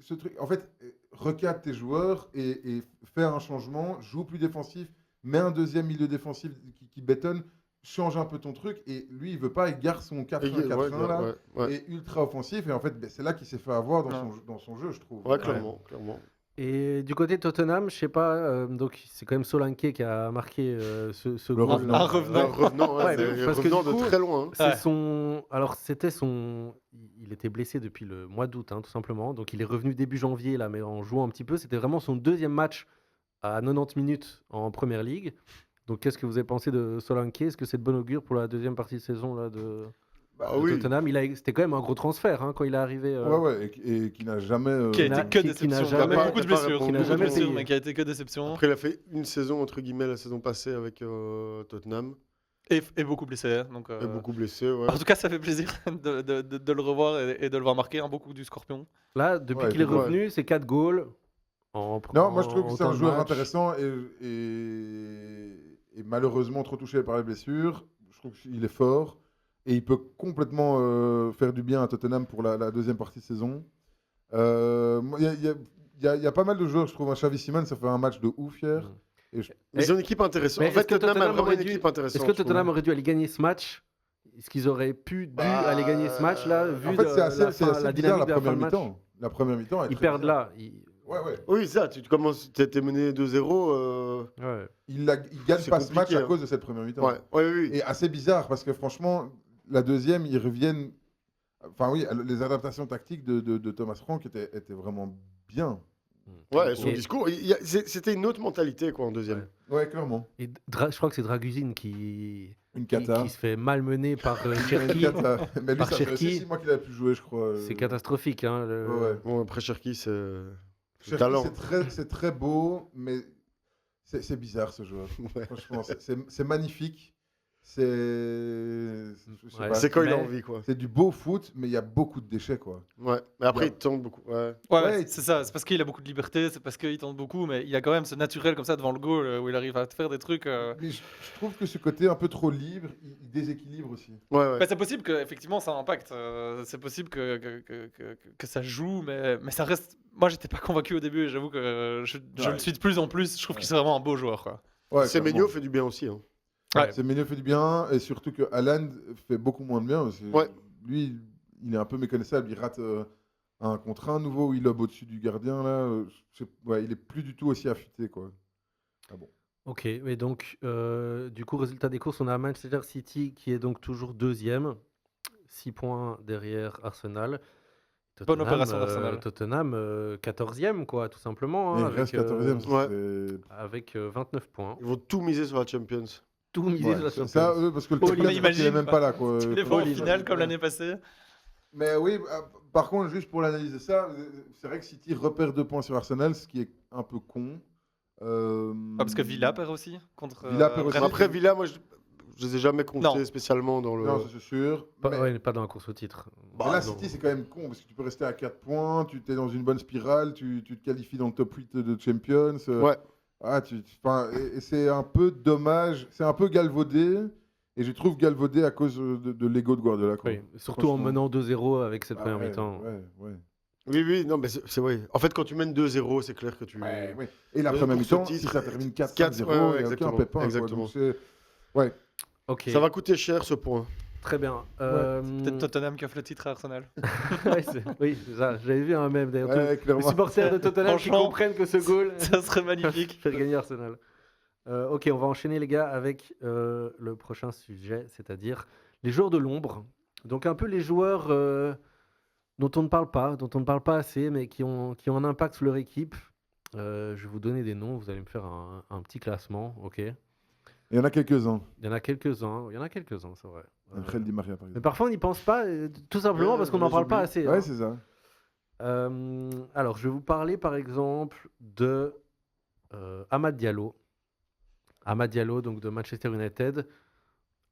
ce truc. En fait, recadre tes joueurs et fais un changement, joue plus défensif, mets un deuxième milieu défensif qui bétonne, change un peu ton truc. Et lui, il veut pas, il garde son 4-1-4-1 là, ouais. et ultra offensif. Et en fait, ben, c'est là qu'il s'est fait avoir dans son jeu, je trouve. Ouais, clairement, clairement. Et du côté de Tottenham, je sais pas, donc c'est quand même Solanke qui a marqué ce Le goal. revenant. Un revenant. Un revenant, ouais, Ouais, c'est parce que revenant du de coup, très loin. hein. C'est Ouais. son. Alors, c'était son. Il était blessé depuis le mois d'août, hein, tout simplement. Donc, il est revenu début janvier, là, mais en jouant un petit peu. C'était vraiment son deuxième match à 90 minutes en première ligue. Donc, qu'est-ce que vous avez pensé de Solanke? Est-ce que c'est de bon augure pour la deuxième partie de saison là, de Bah de oui. Tottenham? C'était quand même un gros transfert hein, quand il est arrivé. Ouais, et qui n'a jamais. Qui a n'a- été que qui n'a déception. jamais- Il y a beaucoup de qui n'a pas blessures. répondu, qui n'a Beaucoup de jamais blessures, payé. mais qui a été que déception. Après, il a fait une saison, entre guillemets, la saison passée avec Tottenham. Et beaucoup blessé. hein, Donc, Et beaucoup blessé, ouais. En tout cas, ça fait plaisir de le revoir et de le voir marquer un beaucoup du Scorpion. Là, depuis Ouais, qu'il est ouais. revenu, c'est 4 goals. Non, moi je trouve que en c'est temps un de joueur match. intéressant et malheureusement trop touché par les blessures. Je trouve qu'il est fort et il peut complètement faire du bien à Tottenham pour la deuxième partie de saison. Il y a pas mal de joueurs, je trouve. Xavi Simons, ça fait un match de ouf hier. Mm. Et je- Mais ils ont une équipe intéressante. Mais En fait, est-ce que Tottenham a Tottenham vraiment aurait une dû- équipe intéressante. Est-ce que je trouve. Tottenham aurait dû aller gagner ce match? Est-ce qu'ils auraient pu dû aller gagner ce match là vu En fait, de c'est assez, la c'est fin- assez la bizarre dynamique la de la fin première de match? mi-temps. La première mi-temps est Ils très perdent bizarre. là. Ouais. Oui, ça, tu commences, t'es mené 2-0. Ouais. Il gagne C'est pas ce match compliqué, à hein. cause de cette première mi-temps. Ouais, oui. Et assez bizarre parce que franchement, la deuxième, ils reviennent. Enfin oui, les adaptations tactiques de Thomas Frank étaient vraiment bien. Ouais, son Et- discours, c'était une autre mentalité, quoi, en deuxième. Ouais, clairement. Et je crois que c'est Draguzin qui Une cata. qui se fait malmener par Une Cherki. cata. Mais lui, Par ça fait Cherki. 6 mois qu'il a pu jouer, je crois. C'est catastrophique. Hein, Ouais. Bon, après, Cherki, c'est Cherki, talent. c'est très beau, mais c'est bizarre ce joueur. Ouais. Franchement, c'est magnifique. Je sais Ouais. pas. C'est quand il a Mais- envie, quoi. C'est du beau foot, mais il y a beaucoup de déchets, quoi. Ouais, mais après, Ouais. il tente beaucoup. Ouais. Ouais, c'est ça. C'est parce qu'il a beaucoup de liberté, c'est parce qu'il tente beaucoup, mais il a quand même ce naturel comme ça devant le goal où il arrive à faire des trucs. Mais je trouve que ce côté un peu trop libre, il déséquilibre aussi. Ouais. Bah, c'est possible qu'effectivement ça impacte. C'est possible que ça joue, mais ça reste. Moi, j'étais pas convaincu au début et j'avoue que je Ouais. le suis de plus en plus. Je trouve que c'est vraiment un beau joueur. Quoi. Ouais, Semenyo clairement. fait du bien aussi. Hein. Ouais. Semenyo fait du bien, et surtout que Haaland fait beaucoup moins de bien. Parce que Ouais. Lui, il est un peu méconnaissable. Il rate un contre un nouveau où il lobe au-dessus du gardien. Là. Ouais, il est plus du tout aussi affûté, quoi. Ah bon. Ok, et donc, du coup, résultat des courses, on a Manchester City qui est donc toujours deuxième, 6 points derrière Arsenal. Bonne opération d'Arsenal. Tottenham, 14e, quoi, tout simplement. Et hein, il reste avec, 14e. ouais. avec 29 points. Ils vont tout miser sur la Champions. Tout misé sur la ça, Champions. eux, parce que le All-in. Tottenham, je crois qu'il est Imagine, même pas là, quoi. Tu les Faut- vois au All-in. final comme l'année passée. Mais oui, par contre, juste pour l'analyser ça, c'est vrai que City repère 2 points sur Arsenal, ce qui est un peu con. Parce que Villa perd aussi contre. Villa perd aussi. Brentford. Après, Villa, moi, je les ai jamais comptés Non. spécialement dans le. Non, ça, c'est sûr. Mais, Ouais, pas dans la course au titre. mais là, non. City, c'est quand même con, parce que tu peux rester à 4 points, tu es dans une bonne spirale, tu te qualifies dans le top 8 de Champions. Ouais. Et c'est un peu dommage, c'est un peu galvaudé, et je trouve galvaudé à cause de l'ego de Guardiola. Quoi. Oui, surtout en Franchement. menant 2-0 avec cette Ah première ouais, mi-temps. Ouais. Oui, non, mais c'est vrai. En fait, quand tu mènes 2-0, c'est clair que tu. Ouais. Et la Le première course au mi-temps, si titre, ça termine 4-0, 4, il ouais, n'y a exactement, aucun pépin. Quoi. exactement. Donc c'est- Ok, Ça va coûter cher ce point. très bien. Peut-être Tottenham qui offre le titre à Arsenal. Oui, c'est ça. J'avais vu un mème d'ailleurs. Ouais, Les clairement. supporters de Tottenham qui Franchement, comprennent que ce goal Ça serait magnifique. fait gagner Arsenal. Ok, on va enchaîner les gars avec le prochain sujet, c'est-à-dire les joueurs de l'ombre. Donc un peu les joueurs dont on ne parle pas assez, mais qui ont un impact sur leur équipe. Je vais vous donner des noms, vous allez me faire un petit classement, ok. Il y en a quelques-uns. Il y en a quelques-uns, c'est vrai. Angel Di Maria, par Mais exemple. parfois on n'y pense pas, tout simplement Ouais, parce qu'on on n'en les parle pas oublie. assez. Ouais, hein. c'est ça. Alors, je vais vous parler par exemple de Amad Diallo. Amad Diallo, donc de Manchester United.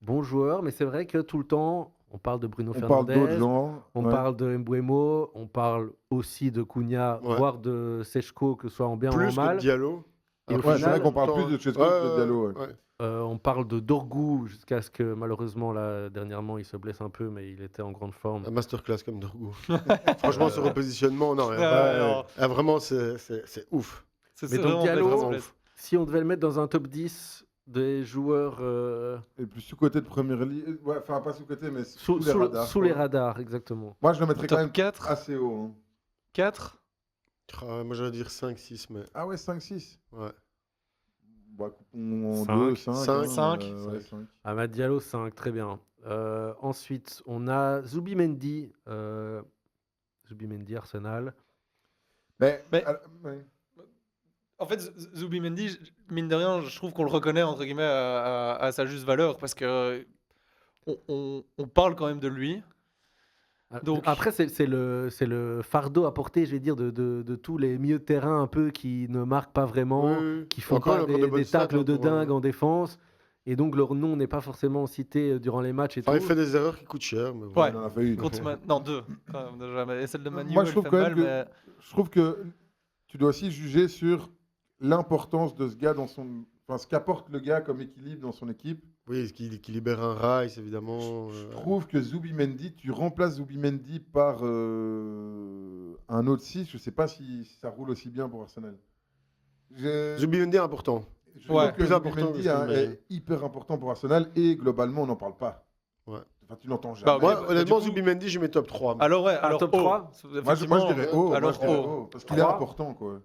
Bon joueur, mais c'est vrai que tout le temps, on parle de Bruno On parle Fernandes, d'autres gens. on ouais. parle de Mbeumo, on parle aussi de Cunha, Ouais. voire de Sechko, que ce soit en bien ou en Plus que mal. Diallo. Et au Ouais, c'est final, vrai qu'on parle plus de Chesco que de Diallo. ouais. on parle de Dorgu, jusqu'à ce que malheureusement, là, dernièrement, il se blesse un peu, mais il était en grande forme. Un masterclass comme Dorgu. Franchement, ce repositionnement, non. non. Ah, vraiment, c'est ouf. C'est Mais donc vraiment Diallo, vraiment vraiment ouf. Si on devait le mettre dans un top 10 des joueurs Et plus sous-côté de première ligue. Ouais, enfin, pas sous-côté, mais sous, sous les radars. sous les quoi. radars, exactement. Moi, je le mettrais quand Top même 4 assez haut. hein. 4 Moi, j'allais dire 5-6, mais. Ah ouais, 5-6. Ouais. Bah, coupons en Cinq. 2, 5. Cinq. Cinq. Amad Diallo, 5, très bien. Ensuite, on a Zubimendi. Zubimendi, Arsenal. Mais, Mais- ouais. En fait, Zubimendi, mine de rien, je trouve qu'on le reconnaît entre guillemets à sa juste valeur parce que on parle quand même de lui. Donc- Après, c'est le fardeau à porter, je vais dire, de tous les milieux de terrain un peu qui ne marquent pas vraiment, Oui. qui font Encore, pas il a encore de bonnes des stats, tacles hein, de pour, dingue en défense. Et donc, leur nom n'est pas forcément cité durant les matchs et Enfin, il tout. fait des erreurs qui coûtent cher. Mais bon. Ouais. On en a fait une. Non, 2 quand même déjà. Mais celle de Manu, Moi, je elle trouve fait quand mal, même mais Je trouve que tu dois aussi juger sur l'importance de ce gars dans son. Enfin, ce qu'apporte le gars comme équilibre dans son équipe. Oui, qui libère un Rice, évidemment. Je trouve que Zubimendi, tu remplaces Zubimendi par un autre 6, je ne sais pas si ça roule aussi bien pour Arsenal. Zubimendi est important. Je Ouais. trouve que Plus important Zubimendi que ce que j'imagine. est hyper important pour Arsenal et globalement, on n'en parle pas. Ouais. Enfin, tu l'entends jamais. Bah, Moi, bah, honnêtement, du coup- Zubimendi, je mets top 3. alors ouais, alors top haut. 3. Moi, je dirais haut. Alors moi, je dirais haut. haut, parce qu'il est 3. important, quoi.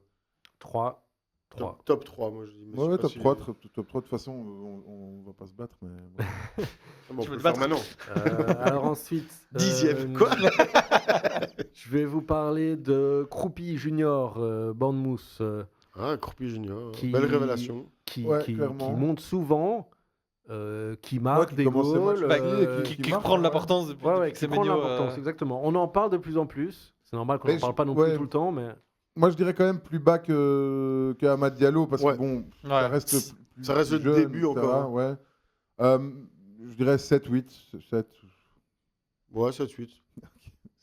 3. 3. Top 3, moi, je dis. mais je Ouais, sais pas top si- 3, top 3, de toute façon, on va pas se battre, mais... bon. Ah, bon, on Tu peut veux le te faire battre maintenant. Alors ensuite... 10e. Quoi Je vais vous parler de Croupi Junior, Bournemouth, Ah, Croupi Junior. Qui- Belle révélation. qui, Ouais, qui clairement. monte souvent, qui marque qui des commence ses matchs goals. aussi et qui marque, prend de ouais. l'importance depuis, Ouais, depuis ouais, que qui c'est prend de Menio, l'importance, exactement. On en parle de plus en plus. C'est normal qu'on Mais n'en parle pas non ouais. plus tout le temps, mais Moi, je dirais quand même plus bas que Amad Diallo, parce Ouais. que bon, Ouais. ça reste Ça reste le jeune, début etc., encore. Ouais. Je dirais 7, 8, 7. Ouais, 7-8.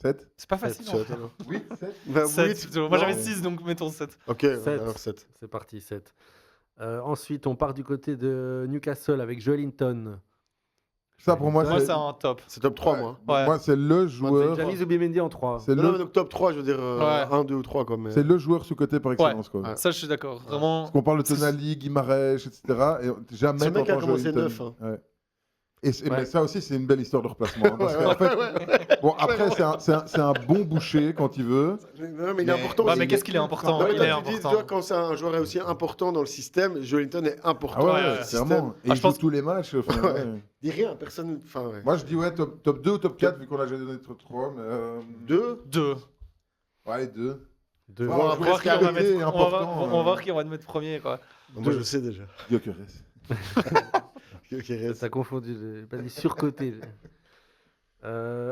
7 C'est pas facile. en 7, vrai. alors. 8, 7 Bah, 7, 8, moi non. j'avais 6, donc mettons 7. Ok, Sept. alors 7. c'est parti, 7. Ensuite, on part du côté de Newcastle avec Joelinton. Ça, pour moi, Moi, c'est c'est un top. C'est top 3, ouais. moi. Ouais. Moi, c'est le Moi, j'ai joueur. déjà mis Zubimendi en 3. C'est Non, non, mais le, donc top 3, je veux dire Ouais. 1, 2 ou 3, quoi. Mais... c'est le joueur sous-côté par excellence. Quoi. Ouais. Ça, je suis d'accord. Vraiment. Parce qu'on parle de Tonali, Guimarães, etc. Et jamais Ce mec a t'entends commencé Joelinton. neuf, hein. Ouais. Et Ouais. mais ça aussi, c'est une belle histoire de replacement. Hein, parce qu'en fait, bon, après, c'est un bon boucher quand il veut. Non, mais il est important. Ouais, aussi. mais qu'est-ce qu'il est important Non, mais Il toi, est tu dis, important. tu vois, quand c'est un joueur est aussi important dans le système, Joelinton est important Ah ouais, dans ouais, le système. clairement. Et Ah, il je pense- joue tous les matchs. Enfin, Ouais. ouais. Dis rien, personne. Enfin, ouais. Moi, je dis ouais, top 2 ou top 4, vu qu'on a déjà donné top 3. Mais 2 2. Ouais, 2. Deux. Ouais, Bon, on après, va ce qu'il y a voir de qui est on va important. on va voir qui on va te mettre premier. Quoi. Moi, je le sais déjà. Gyökeres. T'as confondu, j'ai pas dit surcoté.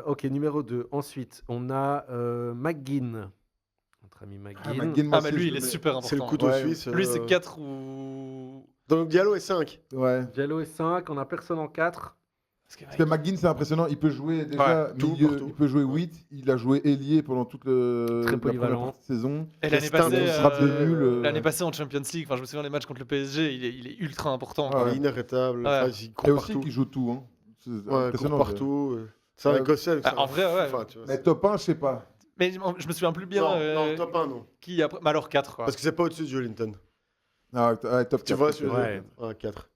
Ok, numéro 2. Ensuite, on a McGinn. Notre ami McGinn. McGinn, moi Ah, mais aussi, lui, je il le est mets. super important. C'est le couteau Ouais. suisse. Lui, c'est 4 ou. Donc Diallo est 5. Ouais. Diallo est 5, on a personne en 4. Parce que McGinn, c'est impressionnant. Il peut jouer déjà tout, milieu, partout. il peut jouer 8. Il a joué ailier pendant toute Très la première polyvalent. partie de saison. Et l'année Prestin, passée, on se frappe de nul, l'année passée en Champions League, enfin, je me souviens des matchs contre le PSG, il est ultra important. Ah quoi. Il ouais. est inarrêtable. Ouais. Enfin, il Et court aussi partout. qui joue tout. Hein. C'est Ouais, il court impressionnant. partout. C'est un Ouais. écossais. Ah, en vrai, ouais. Enfin, tu vois, Mais c'est- top 1, je sais pas. Mais je me souviens plus bien Non, top 1, non. qui après. Mais alors 4 quoi. Parce que c'est pas au-dessus de Joelinton. Ah, top 4. Tu vois, top sur 4. Ouais. 4.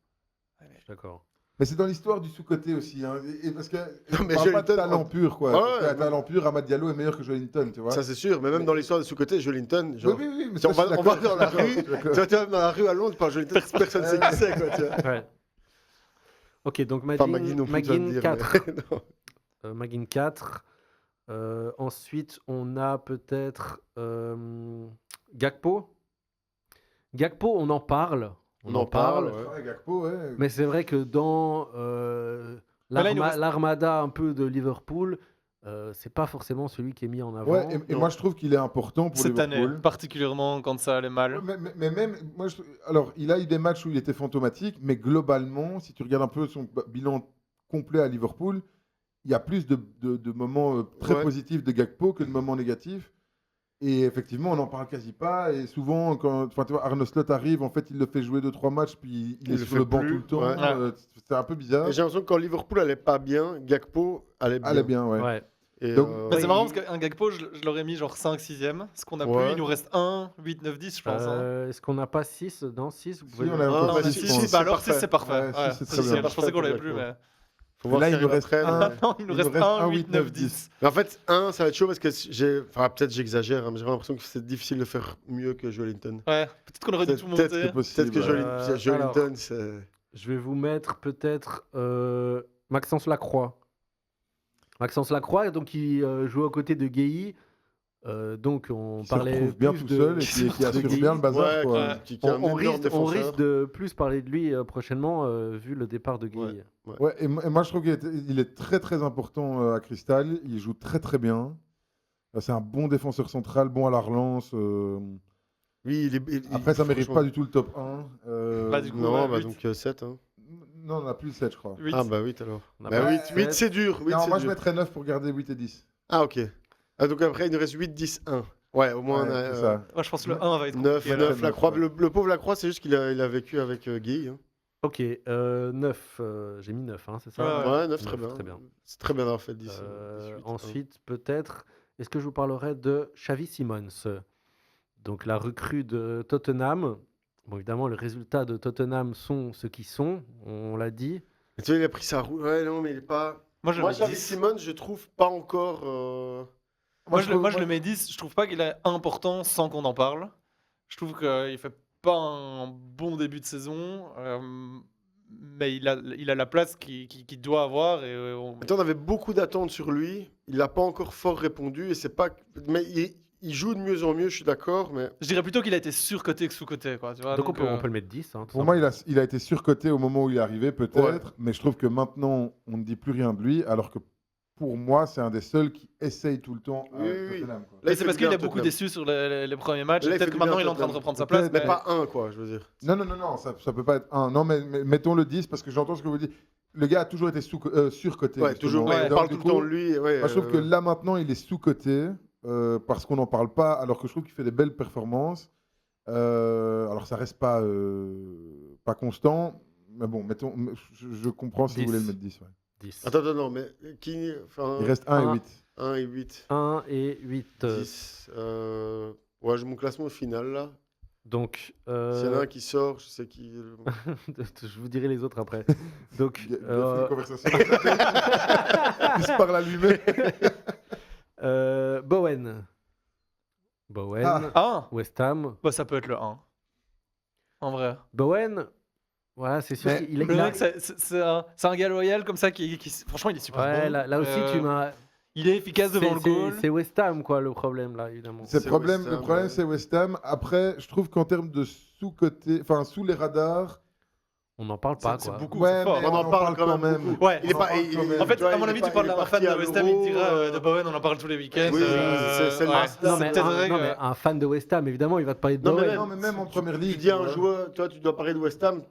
Je suis d'accord. Mais c'est dans l'histoire du sous-côté aussi. Hein. Et parce que on mais parle pas de Joelinton, talent pur. Quoi. Ouais, Parce que ouais. à talent pur, Amad Diallo est meilleur que Joelinton. Tu vois. Ça, c'est sûr. Mais même dans l'histoire de sous-côté, Joelinton. Oui, Genre... oui, oui. Mais Si on ça, va, je suis on va d'accord, dans la je suis rue, d'accord, tu vois, tu vas dans la rue à Londres, par Joelinton, personne sait qui c'est, quoi, tu vois. Ouais. Ok, donc Enfin, McGinn, McGinn non plus, tu vas me McGinn dire, 4. mais- non. McGinn 4. Ensuite, on a peut-être Gakpo. Gakpo, on en parle. On en parle, ouais. Ouais, Gakpo, ouais. Mais c'est vrai que dans Mais là, il nous reste- l'armada un peu de Liverpool, c'est pas forcément celui qui est mis en avant. Ouais, et Non. moi je trouve qu'il est important pour Cette Liverpool. année, particulièrement quand ça allait mal. Mais même, moi, alors, il a eu des matchs où il était fantomatique, mais globalement, si tu regardes un peu son bilan complet à Liverpool, il y a plus de moments très Ouais. positifs de Gakpo que de moments négatifs. Et effectivement, on n'en parle quasi pas. Et souvent, quand tu vois, Arne Slot arrive, en fait, il le fait jouer 2-3 matchs, puis il est le sur fait le banc plus, tout le temps. ouais. C'est un peu bizarre. Et j'ai l'impression que quand Liverpool allait pas bien, Gakpo allait bien. Allez bien, ouais. Ouais. Et, Donc- Mais Ouais, c'est marrant il- parce qu'un Gakpo, je l'aurais mis genre 5, 6ème. Ce qu'on a Ouais. plus, il nous reste 1, 8, 9, 10, je pense. hein. Est-ce qu'on n'a pas 6 dans 6 Si, on a Ah, encore bah, six, si, je si, pense. c'est bah alors parfait. 6, c'est parfait. Ouais, Ouais, six, c'est six, très bien. je pensais qu'on l'avait Parfait plus, pour mais. Faut voir Là, qui il nous arrive reste après, un. mais- Non, il nous reste 1, 8, 9, 10. Mais en fait, 1, ça va être chaud parce que enfin, peut-être j'exagère, hein, mais j'ai l'impression que c'est difficile de faire mieux que Joelinton. Ouais, peut-être qu'on aurait dû tout Peut-être monter. que, possible, peut-être que ouais. Joelinton, c'est. Je vais vous mettre peut-être Maxence Lacroix. Maxence Lacroix, donc qui joue aux côtés de Guéhi. Donc on Qui se parlait retrouve bien plus tout de... seul et qui assure Guéhi. bien le bazar. Ouais, quoi. qui est un On énorme risque défenseur. de plus parler de lui prochainement vu le départ de Guéhi. Ouais, et moi je trouve qu'il est très très important à Cristal. Il joue très très bien. C'est un bon défenseur central, bon à la relance. Oui, Après, ça mérite franchement- pas du tout le top 1. Bah, du coup, Non, ouais, bah 8. donc 7. Hein. Non, on a plus le 7, je crois. 8. Ah bah 8 alors. On a Bah pas 8, sept. 8 c'est dur. 8, Non, c'est moi je dur. mettrais 9 pour garder 8 et 10. Ah ok. Ah, donc après il nous reste 8, 10, 1. Ouais, au moins Ouais, on a c'est ça. Moi, je pense que le 1 va être 9, compliqué, là. 9, neuf, Lacroix. ouais. Le pauvre Lacroix, c'est juste qu'il a vécu avec Guy. Hein. Ok, 9. J'ai mis 9, c'est ça Ouais, Ouais, 9, très Neuf, bien. très bien. C'est très bien d'avoir fait 10. Ensuite, peut-être, est-ce que je vous parlerai de Xavi Simons, donc la recrue de Tottenham. Bon, évidemment, les résultats de Tottenham sont ce qu'ils sont, on l'a dit. Mais tu vois, il a pris sa roue. Ouais, non, mais il est pas. Moi, je le Moi, mets Xavi 10. Simons, je trouve pas encore. Moi, je le mets 10. Je trouve pas qu'il est important sans qu'on en parle. Je trouve qu'il fait pas un bon début de saison. Mais il a la place qu'il doit avoir. Et, Attends, on avait beaucoup d'attentes sur lui. Il n'a pas encore fort répondu. Et c'est pas. Mais il joue de mieux en mieux, je suis d'accord. Mais je dirais plutôt qu'il a été surcoté que sous-coté. Quoi, tu vois, Donc, on peut euh, le mettre 10. Tout Pour moi, il a été surcoté au moment où il est arrivé, peut-être. Mais je trouve que maintenant, on ne dit plus rien de lui. Alors que pour moi, c'est un des seuls qui essaye tout le temps à Oui, oui, oui. Tottenham, quoi. là, Mais il c'est fait parce du bien qu'il a à beaucoup Tottenham. déçu sur les premiers matchs. Là, il fait Peut-être que du maintenant bien il est à en train de Tottenham. reprendre sa Peut-être, place. Mais pas 1, quoi, je veux dire. Non, ça peut pas être un. Non, mais mettons le 10 parce que j'entends ce que vous dites. Le gars a toujours été surcoté. Ouais, justement. toujours. Ouais, On Donc, parle du tout le coup, temps de lui. Ouais, moi, je trouve que là, maintenant, il est sous-coté parce qu'on n'en parle pas, alors que je trouve qu'il fait des belles performances. Alors, ça reste pas constant. Mais bon, mettons, je comprends si 10. vous voulez le mettre 10. Ouais. 10. Attends, non, mais qui. Enfin, Il reste 1 et Un. 8. 1 et 8. 1 et 8. 10. Ouais, j'ai mon classement final là. Donc, S'il y en a un qui sort, je sais qui. je vous dirai les autres après. Donc, Il y a une conversation. Il se parle à lui-même. Bowen. Bowen, Ah. West Ham. Bah, ça peut être le 1. En vrai. Bowen, voilà, c'est sûr Mais qu'il Le il a- mec, c'est un gars loyal comme ça franchement, il est super Ouais, bon. là aussi, tu m'as. Il est efficace devant le goal. C'est West Ham, quoi, le problème, là, évidemment. C'est C'est le problème, West Ham, le problème ouais. c'est West Ham. Après, je trouve qu'en termes de sous-côté, enfin sous les radars, On n'en parle pas, C'est quoi. beaucoup, ouais, c'est fort. mais On en parle quand même beaucoup. Ouais. Il est On en pas. parle quand même. En fait, tu vois, à mon il est avis, pas- tu parles il est d'un fan parti de à West Ham, il te l'Euro, dira de Bowen, on en parle tous les week-ends. Oui, c'est le ouais, master. Non, c'est mais, peut-être un, vrai non, que- mais un fan de West Ham, évidemment, il va te parler de Non, mais Bowen. non, mais même en première Tu ligue. dis à un vois. joueur, toi, tu dois parler de West Ham.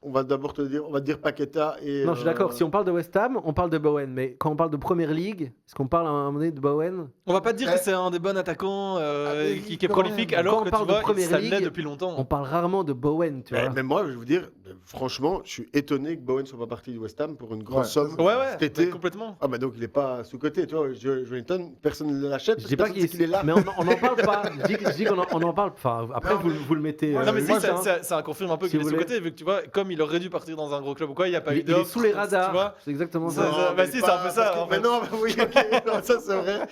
On va d'abord te dire, on va te dire Paqueta et. Non, je suis d'accord. Si on parle de West Ham, on parle de Bowen. Mais quand on parle de Première Ligue, est-ce qu'on parle à un moment donné de Bowen? On va pas te dire Eh. que c'est un des bons attaquants mais qui est quand prolifique, même. alors Quand on que parle tu de vois, Première ça l'est Ligue, depuis longtemps. On parle rarement de Bowen, tu vois. Mais moi, je vais vous dire, franchement, je suis étonné que Bowen soit pas parti de West Ham pour une grosse Ouais, somme. Ouais, ouais, cet été. mais complètement. Ah bah donc il est pas sous-côté, tu vois. Joelinton, personne ne l'achète. Je dis pas personne sait qu'il est là. mais on n'en parle pas. Je dis qu'on on en parle. Enfin, après, Non, vous le mettez. Ouais, Non, mais moi, si, ça confirme un peu si qu'il est vous sous-côté, vu que tu vois, comme il aurait dû partir dans un gros club ou quoi, il n'y a pas eu il est d'offre. sous les Tu vois. radars. C'est exactement Ça- ça. ça- bah si, c'est un peu ça, en Mais fait. non, bah oui, ok, non, ça c'est vrai.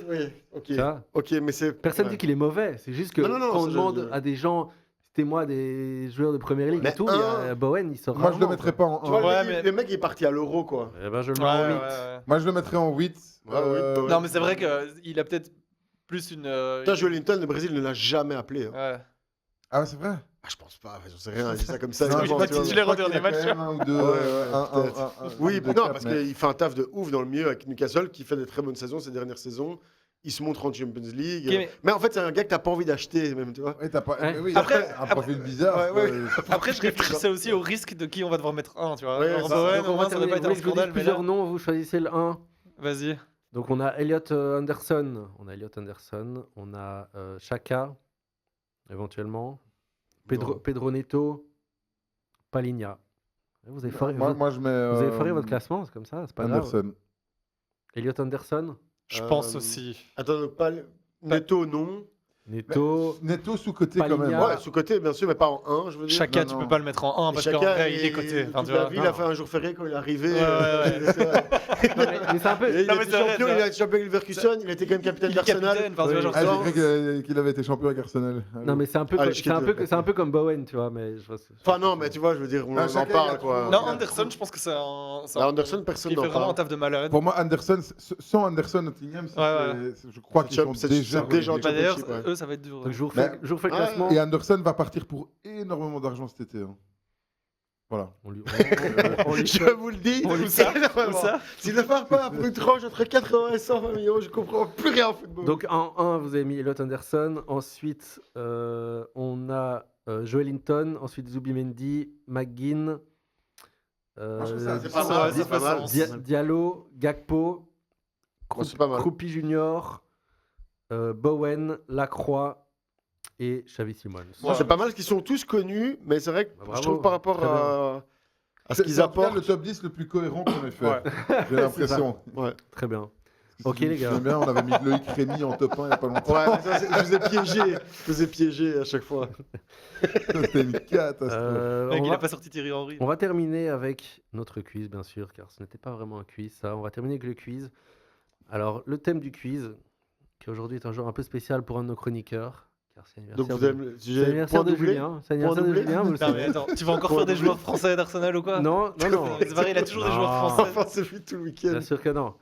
Oui, ok. Tu vois. Ok, mais c'est. Personne ouais. dit qu'il est mauvais. C'est juste que Non, non, non, quand on ça, demande je- à des gens, citez-moi des joueurs de Première Ligue Mais et tout, il y a Bowen, il sort Moi, je le rarement, mettrais quoi. pas en Tu vois, 1. Ouais, le, mais- le mec il est parti à l'Euro, quoi. Eh ben, je le mets Ouais, en 8. ouais. Moi, je le mettrais en 8. Ouais, oui, Non, mais c'est vrai qu'il a peut-être plus une. Putain, Joelinton, le Brésil ne l'a jamais appelé. Hein. Ouais. Ah, c'est vrai. Ah, je pense pas, j'en sais rien, je dis ça comme ça. Non, évidemment, je tu vois. tu les Je crois qu'il retournes y a les quand matchs. même un ou deux. Ouais, Oui, deux non, caps, parce mais- qu'il fait un taf de ouf dans le milieu avec Newcastle, qui fait des très bonnes saisons ces dernières saisons. Il se montre en Champions League. Ok, mais en fait, c'est un gars que t'as pas envie d'acheter, même, tu vois. Ouais, t'as pas. Ouais. mais oui, Après- un profil bizarre. Ouais, ouais. Après, je réfléchissais aussi au risque de qui on va devoir mettre un, tu vois. Ouais, Genre ça, Bowen, Donc, au on moins, va ça aurait terminer. pas Vous été un voulez que je vous dise scandale, mais plusieurs là. noms, vous choisissez le 1. Vas-y. Donc on a Elliot Anderson, on a Xhaka, éventuellement, Non. Pedro Neto, Palinha. Vous avez foiré, Moi, je mets. vous avez foiré votre classement, c'est comme ça, c'est pas grave. Anderson. Elliot Anderson, Je pense aussi. Attends, donc pas Neto, non. Neto, Neto sous-côté quand même. Paligna. Ouais, sous-côté, bien sûr, mais pas en 1, je veux dire. Chacun, Non, tu non. peux pas le mettre en 1 parce qu'en Chacun, vrai, il est coté. Enfin, toute tu la vois. vie, il a fait un jour férié quand il est arrivé. Ouais, ouais, mais c'est un peu. Il Non, mais était c'est vrai, champion, c'est il vrai. a été champion avec Leverkusen, il était quand même capitaine Il est d'Arsenal. capitaine, enfin, tu vois, genre, Ah, j'ai Non, cru qu'il avait été champion avec Arsenal. Non, mais c'est un peu, Allez, comme- je c'est un quitte peu, c'est un peu comme Bowen, tu vois. Mais je vois, Enfin, non, mais tu vois, je veux dire, on Ah, en chacun, il parle, a quoi. trouvé. Non, Anderson, je pense que c'est un. Là, Anderson, personne Il fait n'en vraiment un parle. taf de malade. Pour moi, Anderson, sans Anderson, Nottingham, Ouais, je crois qu'ils sont C'est déjà déjà en Bah, d'ailleurs, Championship, ouais. eux, ça va être dur. Donc, je vous Mais- refais, je vous refais le Ah, classement. Et Anderson va partir pour énormément d'argent cet été. Hein. Voilà. On lui- Je vous le dis, Où ça énormément. Où ça S'il ne part pas pour une tranche entre 80 et 120 millions, je comprends plus rien au football. Donc en 1, vous avez mis Elliot Anderson. Ensuite, on a Joel Linton. Ensuite, Zubimendi, McGinn. Franchement, ça, c'est pas pas mal, mal, ça c'est fait pas mal. sens. Diallo, Gakpo, Bon, c'est pas mal. Kroupi Junior, Bowen, Lacroix et Xavi Simons. Bon, c'est pas mal, parce qu'ils sont tous connus, mais c'est vrai que Bah, bravo. je trouve par rapport Très à ce qu'ils C'est en tout cas apportent. le top 10 le plus cohérent qu'on ait fait. Ouais. J'ai l'impression. Ouais. Très bien. Parce que Ok, si je les me gars. souviens bien, on avait mis Loïc Rémy en top 1 il n'y a pas longtemps. Ouais, mais ça, je vous ai piégé. Je vous ai piégé à chaque fois. C'était une catastrophe. Mec, on, il va, a pas sorti Thierry Henry. on va terminer avec notre quiz, bien sûr, car ce n'était pas vraiment un quiz, ça. On va terminer avec le quiz. Alors, le thème du quiz, qui aujourd'hui est un jour un peu spécial pour un de nos chroniqueurs, car c'est Donc l'anniversaire vous de- avez le c'est sujet l'anniversaire point de doublé. Julien. C'est l'anniversaire de doublé. Julien, vous le Non, mais savez. attends, tu vas encore faire des joueurs français d'Arsenal ou quoi Non, non, non. C'est pareil, il a toujours des Non. joueurs français. Enfin, c'est vu tout le week-end. Bien sûr que non.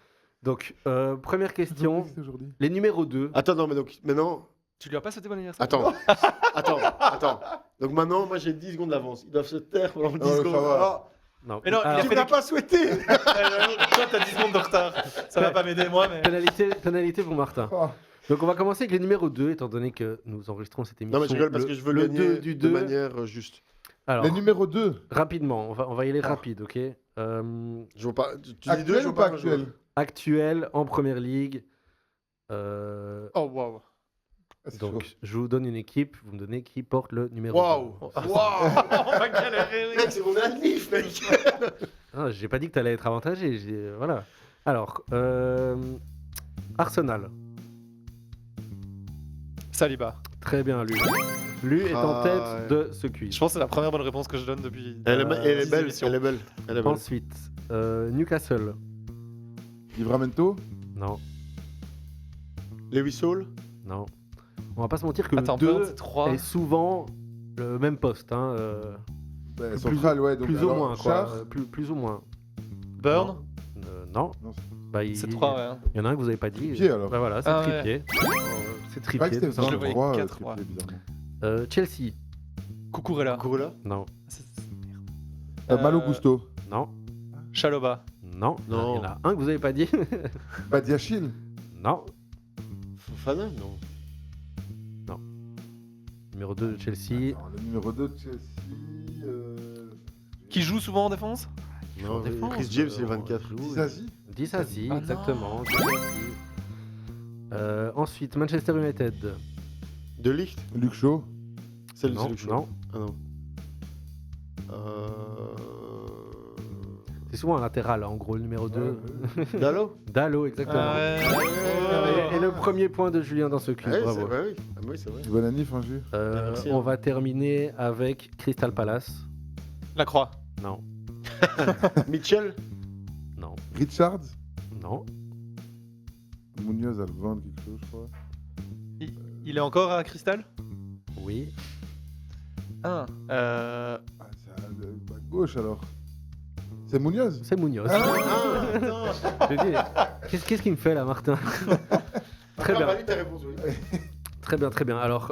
Donc, première question. C'était aujourd'hui. Les numéros 2. Attends, non, mais donc maintenant. Tu lui as pas souhaité bon anniversaire Attends. Donc maintenant, moi j'ai 10 secondes d'avance. Ils doivent se taire pendant 10 ça secondes. va. Alors, Non. Mais non, Alors, tu me l'as pas souhaité. Toi, t'as 10 secondes de retard. Ça va pas m'aider, moi, mais. pénalité pour Martin. Oh. Donc, on va commencer avec les numéros 2, étant donné que nous enregistrons cette émission. Non, mais je rigole parce que je veux le gagner 2 du de 2. manière juste. Alors, Les numéros 2. rapidement, on va y aller rapide, ok. Je vois pas. Tu dis deux, Actuel je ou vois pas pas un joueur. actuel Actuel en première ligue. Oh, waouh. Donc, je vous donne une équipe, vous me donnez qui porte le numéro Waouh. 2. Waouh. On va galérer, Mec, c'est mon alif, mec. Ah, j'ai pas dit que tu allais être avantagé. Voilà. Alors, Arsenal. Saliba. Très bien, lui. Lui est en Ah, tête ouais. de ce quiz. Je pense que c'est la première bonne réponse que je donne depuis. Elle est 10 belle. émissions. Elle est belle. Elle est belle. Ensuite, Newcastle. Livramento. Non, Lewis Hall. non. On va pas se mentir que Attends, le 2 c'est 3. est souvent le même poste. Hein, Ben, Plus- central, ouais. Donc, plus ou alors, moins, quoi. Char. Plus ou moins. Burn. Non. Non, c'est- Bah, C'est 3, ouais. Il y en a un que vous avez pas dit. Trippier, alors. Bah voilà, c'est Ah, ouais. Trippier. C'est Je croyais que Trippier, c'était tout simplement. Je le voyais 23, 4, Trippier, ouais. bizarrement. Chelsea. Cucurella. Kurula. Non. Malo Gusto. Non. Chaloba. Non. Non. Il y en a un que vous avez pas dit. Badiachil. Non. Fofana. Non. Numéro 2 de Chelsea. Attends, le numéro 2 de Chelsea. Qui joue souvent en défense Non, En défense, Chris James, c'est on 24. joue- Dizazi. Disasi, Ah non. exactement. Disasi. Ensuite, Manchester United. De Ligt. Luke Shaw. C'est le Non, Luke Shaw. non. Ah non. C'est souvent un latéral, hein, en gros, le numéro 2. Dallo. Dallo, exactement. Ah ouais. Et le premier point de Julien dans ce quiz, Ouais, bravo. c'est vrai, oui. Ah, oui, c'est vrai. Bonne année, fin jus. Merci, hein. On va terminer avec Crystal Palace. La Croix. Non, Mitchell. non, Richards. non. Munoz a le vendre quelque chose, je crois. Il est encore à Cristal Oui. Ah. Ah, c'est à gauche alors. C'est Munoz. C'est Munoz. Ah, attends. Je dis, qu'est-ce qu'il me fait là, Martin? Très bien, Valide ta réponse, oui. très bien, très bien. Alors,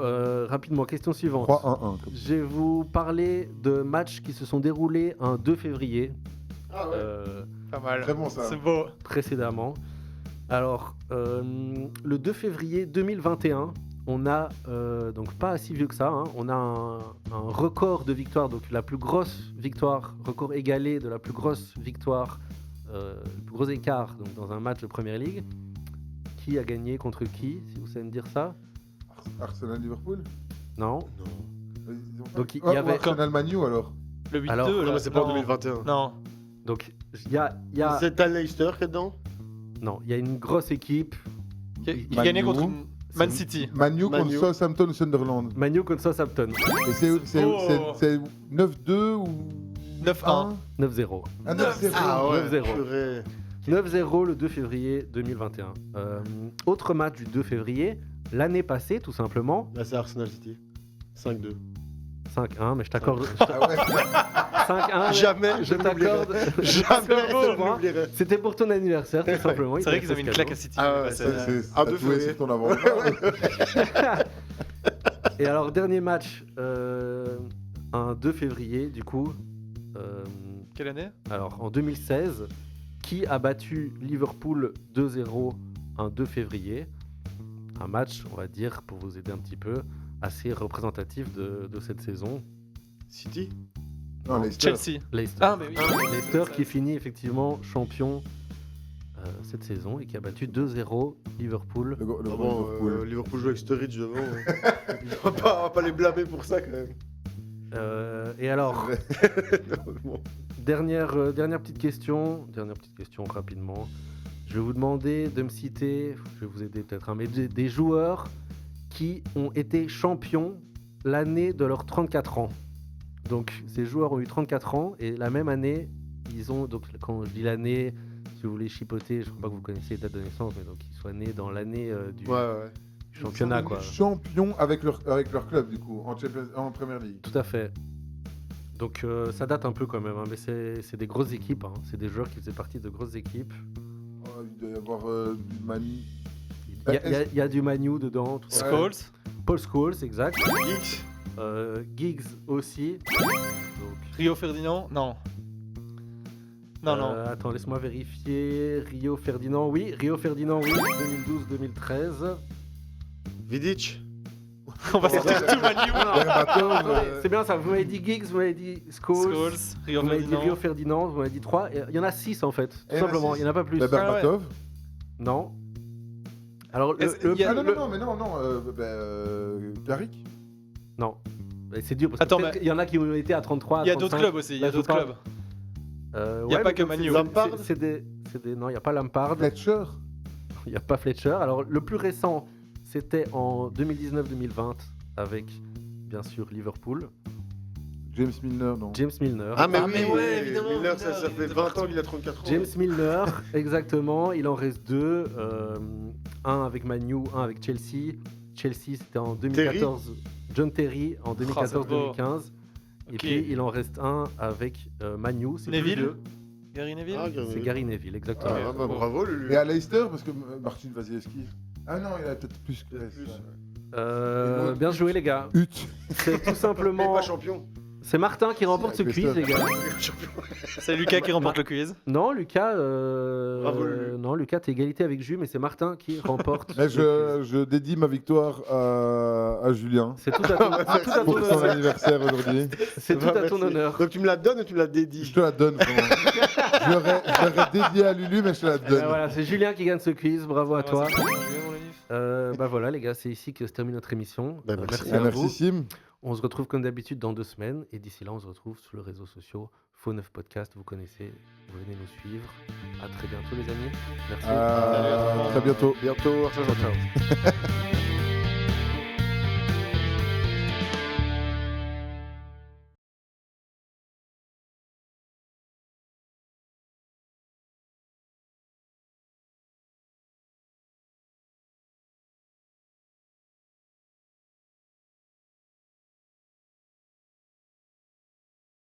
rapidement, question suivante. 3-1-1. comme Je vais vous parler de matchs qui se sont déroulés un 2 février Ah ouais. Pas mal. Très bon, ça. C'est beau. précédemment. Alors, le 2 février 2021, on a, donc pas si vieux que ça, hein, on a un record de victoire, donc la plus grosse victoire, record égalé de la plus grosse victoire, le plus gros écart donc, dans un match de Première Ligue. Qui a gagné contre qui, si vous savez me dire ça? Arsenal-Liverpool. Non. Non. Donc, il y avait- Arsenal-Manu alors. Le 8-2. Alors- là. Non, mais c'est pas en 2021. Non. Donc, il y a, C'est à Leicester qui est dedans. non, il y a une grosse équipe. Qui Manu. gagnait contre une. Man City. Manu contre Manu. Southampton ou Sunderland. Manu contre Southampton. Et c'est 9-2 ou 9-1. 9-0. Ah, 9-0. Ah ouais, 9-0. purée. 9-0 le 2 février 2021. Autre match du 2 février, l'année passée tout simplement, Là, c'est Arsenal City. 5-2. 5-1, mais je t'accorde Ah ouais. 5-1. mais Jamais je je l'oublierai. t'accorde. Jamais Bravo, je l'oublierai. C'était pour ton anniversaire tout simplement. C'est vrai qu'ils avaient une claque à City. Ah ouais, C'est Un tatoué deux février. sur ton avant. Et alors dernier match, un 2 février du coup. Quelle année? Alors en 2016, qui a battu Liverpool 2-0 un 2 février? Un match, on va dire, pour vous aider un petit peu, assez représentatif de cette saison. City. Non, Leicester. Chelsea. Leicester. Ah, mais oui. Leicester qui finit effectivement champion cette saison et qui a battu 2-0 Liverpool. Le Ah gros bon, Liverpool. Liverpool joue avec Sturridge devant. On va pas les blâmer pour ça quand même. Et alors, Bon. dernière petite question rapidement. Je vais vous demander de me citer, je vais vous aider peut-être, mais des joueurs qui ont été champions l'année de leurs 34 ans. Donc ces joueurs ont eu 34 ans et la même année, ils ont, donc quand je dis l'année, si vous voulez chipoter, je ne crois pas que vous connaissez les dates de naissance, mais donc ils soient nés dans l'année du Ouais. championnat, Ils sont quoi. devenus champions avec leur club, du coup, en Premier League. Tout à fait. Donc ça date un peu quand même, hein, mais c'est des grosses équipes, hein. C'est des joueurs qui faisaient partie de grosses équipes. Oh, il doit y avoir du Mani. Il y a du Manu dedans. tout ça. Scholes. Paul Scholes, exact. Geeks. Giggs aussi. Donc, Rio Ferdinand. Non. Non. Attends, laisse-moi vérifier. Rio Ferdinand, oui. 2012-2013. Vidic. On va sortir tout Manu. Attendez, c'est bien ça. Vous m'avez dit Giggs, vous m'avez dit Scholes. Scholes. Rio Vous m'avez dit Ferdinand. Rio Ferdinand, vous m'avez dit 3. Il y en a 6 en fait, tout Il y en a simplement. six. Il n'y en a pas plus. Berbatov. Non. Alors, Il y a- Carrick. Non. Mais c'est dur parce que Attends, peut-être mais- qu'il y en a qui ont été à 33. Il y a 35. d'autres clubs aussi. Il y Là, a je d'autres parle- clubs. Il y a pas que Manu. Lampard. Non, il n'y a pas Lampard. Fletcher. Il n'y a pas Fletcher. Alors, le plus récent, c'était en 2019-2020 avec, bien sûr, Liverpool. James Milner, non. James Milner. Ah, mais Ah, oui, mais ouais, évidemment, Milner, Milner, ça fait il 20 était ans qu'il a 34 ans. James Milner, exactement. Il en reste 2. Un avec Manu, un avec Chelsea. Chelsea, c'était en 2014. John Terry en 2014-2015. Et Ok. puis, il en reste un avec Manu. C'est plus Neville. vieux. Gary Neville. Ah, C'est Gary Neville, exactement. Ah, bah, bravo, Lulu. Et à Leicester, parce que Martin Vasilevski. Ah non, il a peut-être plus que ça. Bien joué, les gars. Hut. C'est tout Mais simplement. pas champion. C'est Martin qui remporte ce avec quiz, les Leicester. gars. C'est Lucas qui remporte le quiz. Non, Lucas. Bravo, Lulu. Non, Lucas, t'es égalité avec Jus, mais c'est Martin qui remporte. Mais le quiz. je dédie ma victoire à Julien C'est tout à ton, c'est tout à ton pour son honneur. anniversaire aujourd'hui. C'est tout à ton Merci. honneur. Donc tu me la donnes ou tu me la Je dédies? te la donne, vraiment. je l'aurais dédié à Lulu, mais je te la Eh ben donne. voilà, c'est Julien qui gagne ce quiz. Bravo à toi. Ouais, c'est bon, je vais, mon Lanif. Bah voilà, les gars, c'est ici que se termine notre émission. Bah, merci. Merci à Merci vous. Sim. On se retrouve comme d'habitude dans 2 semaines. Et d'ici là, on se retrouve sur les réseaux sociaux. Faux 9 Podcast, vous connaissez. Venez nous suivre. À très bientôt, les amis. Merci. À très bientôt. Bientôt. Ciao, ciao.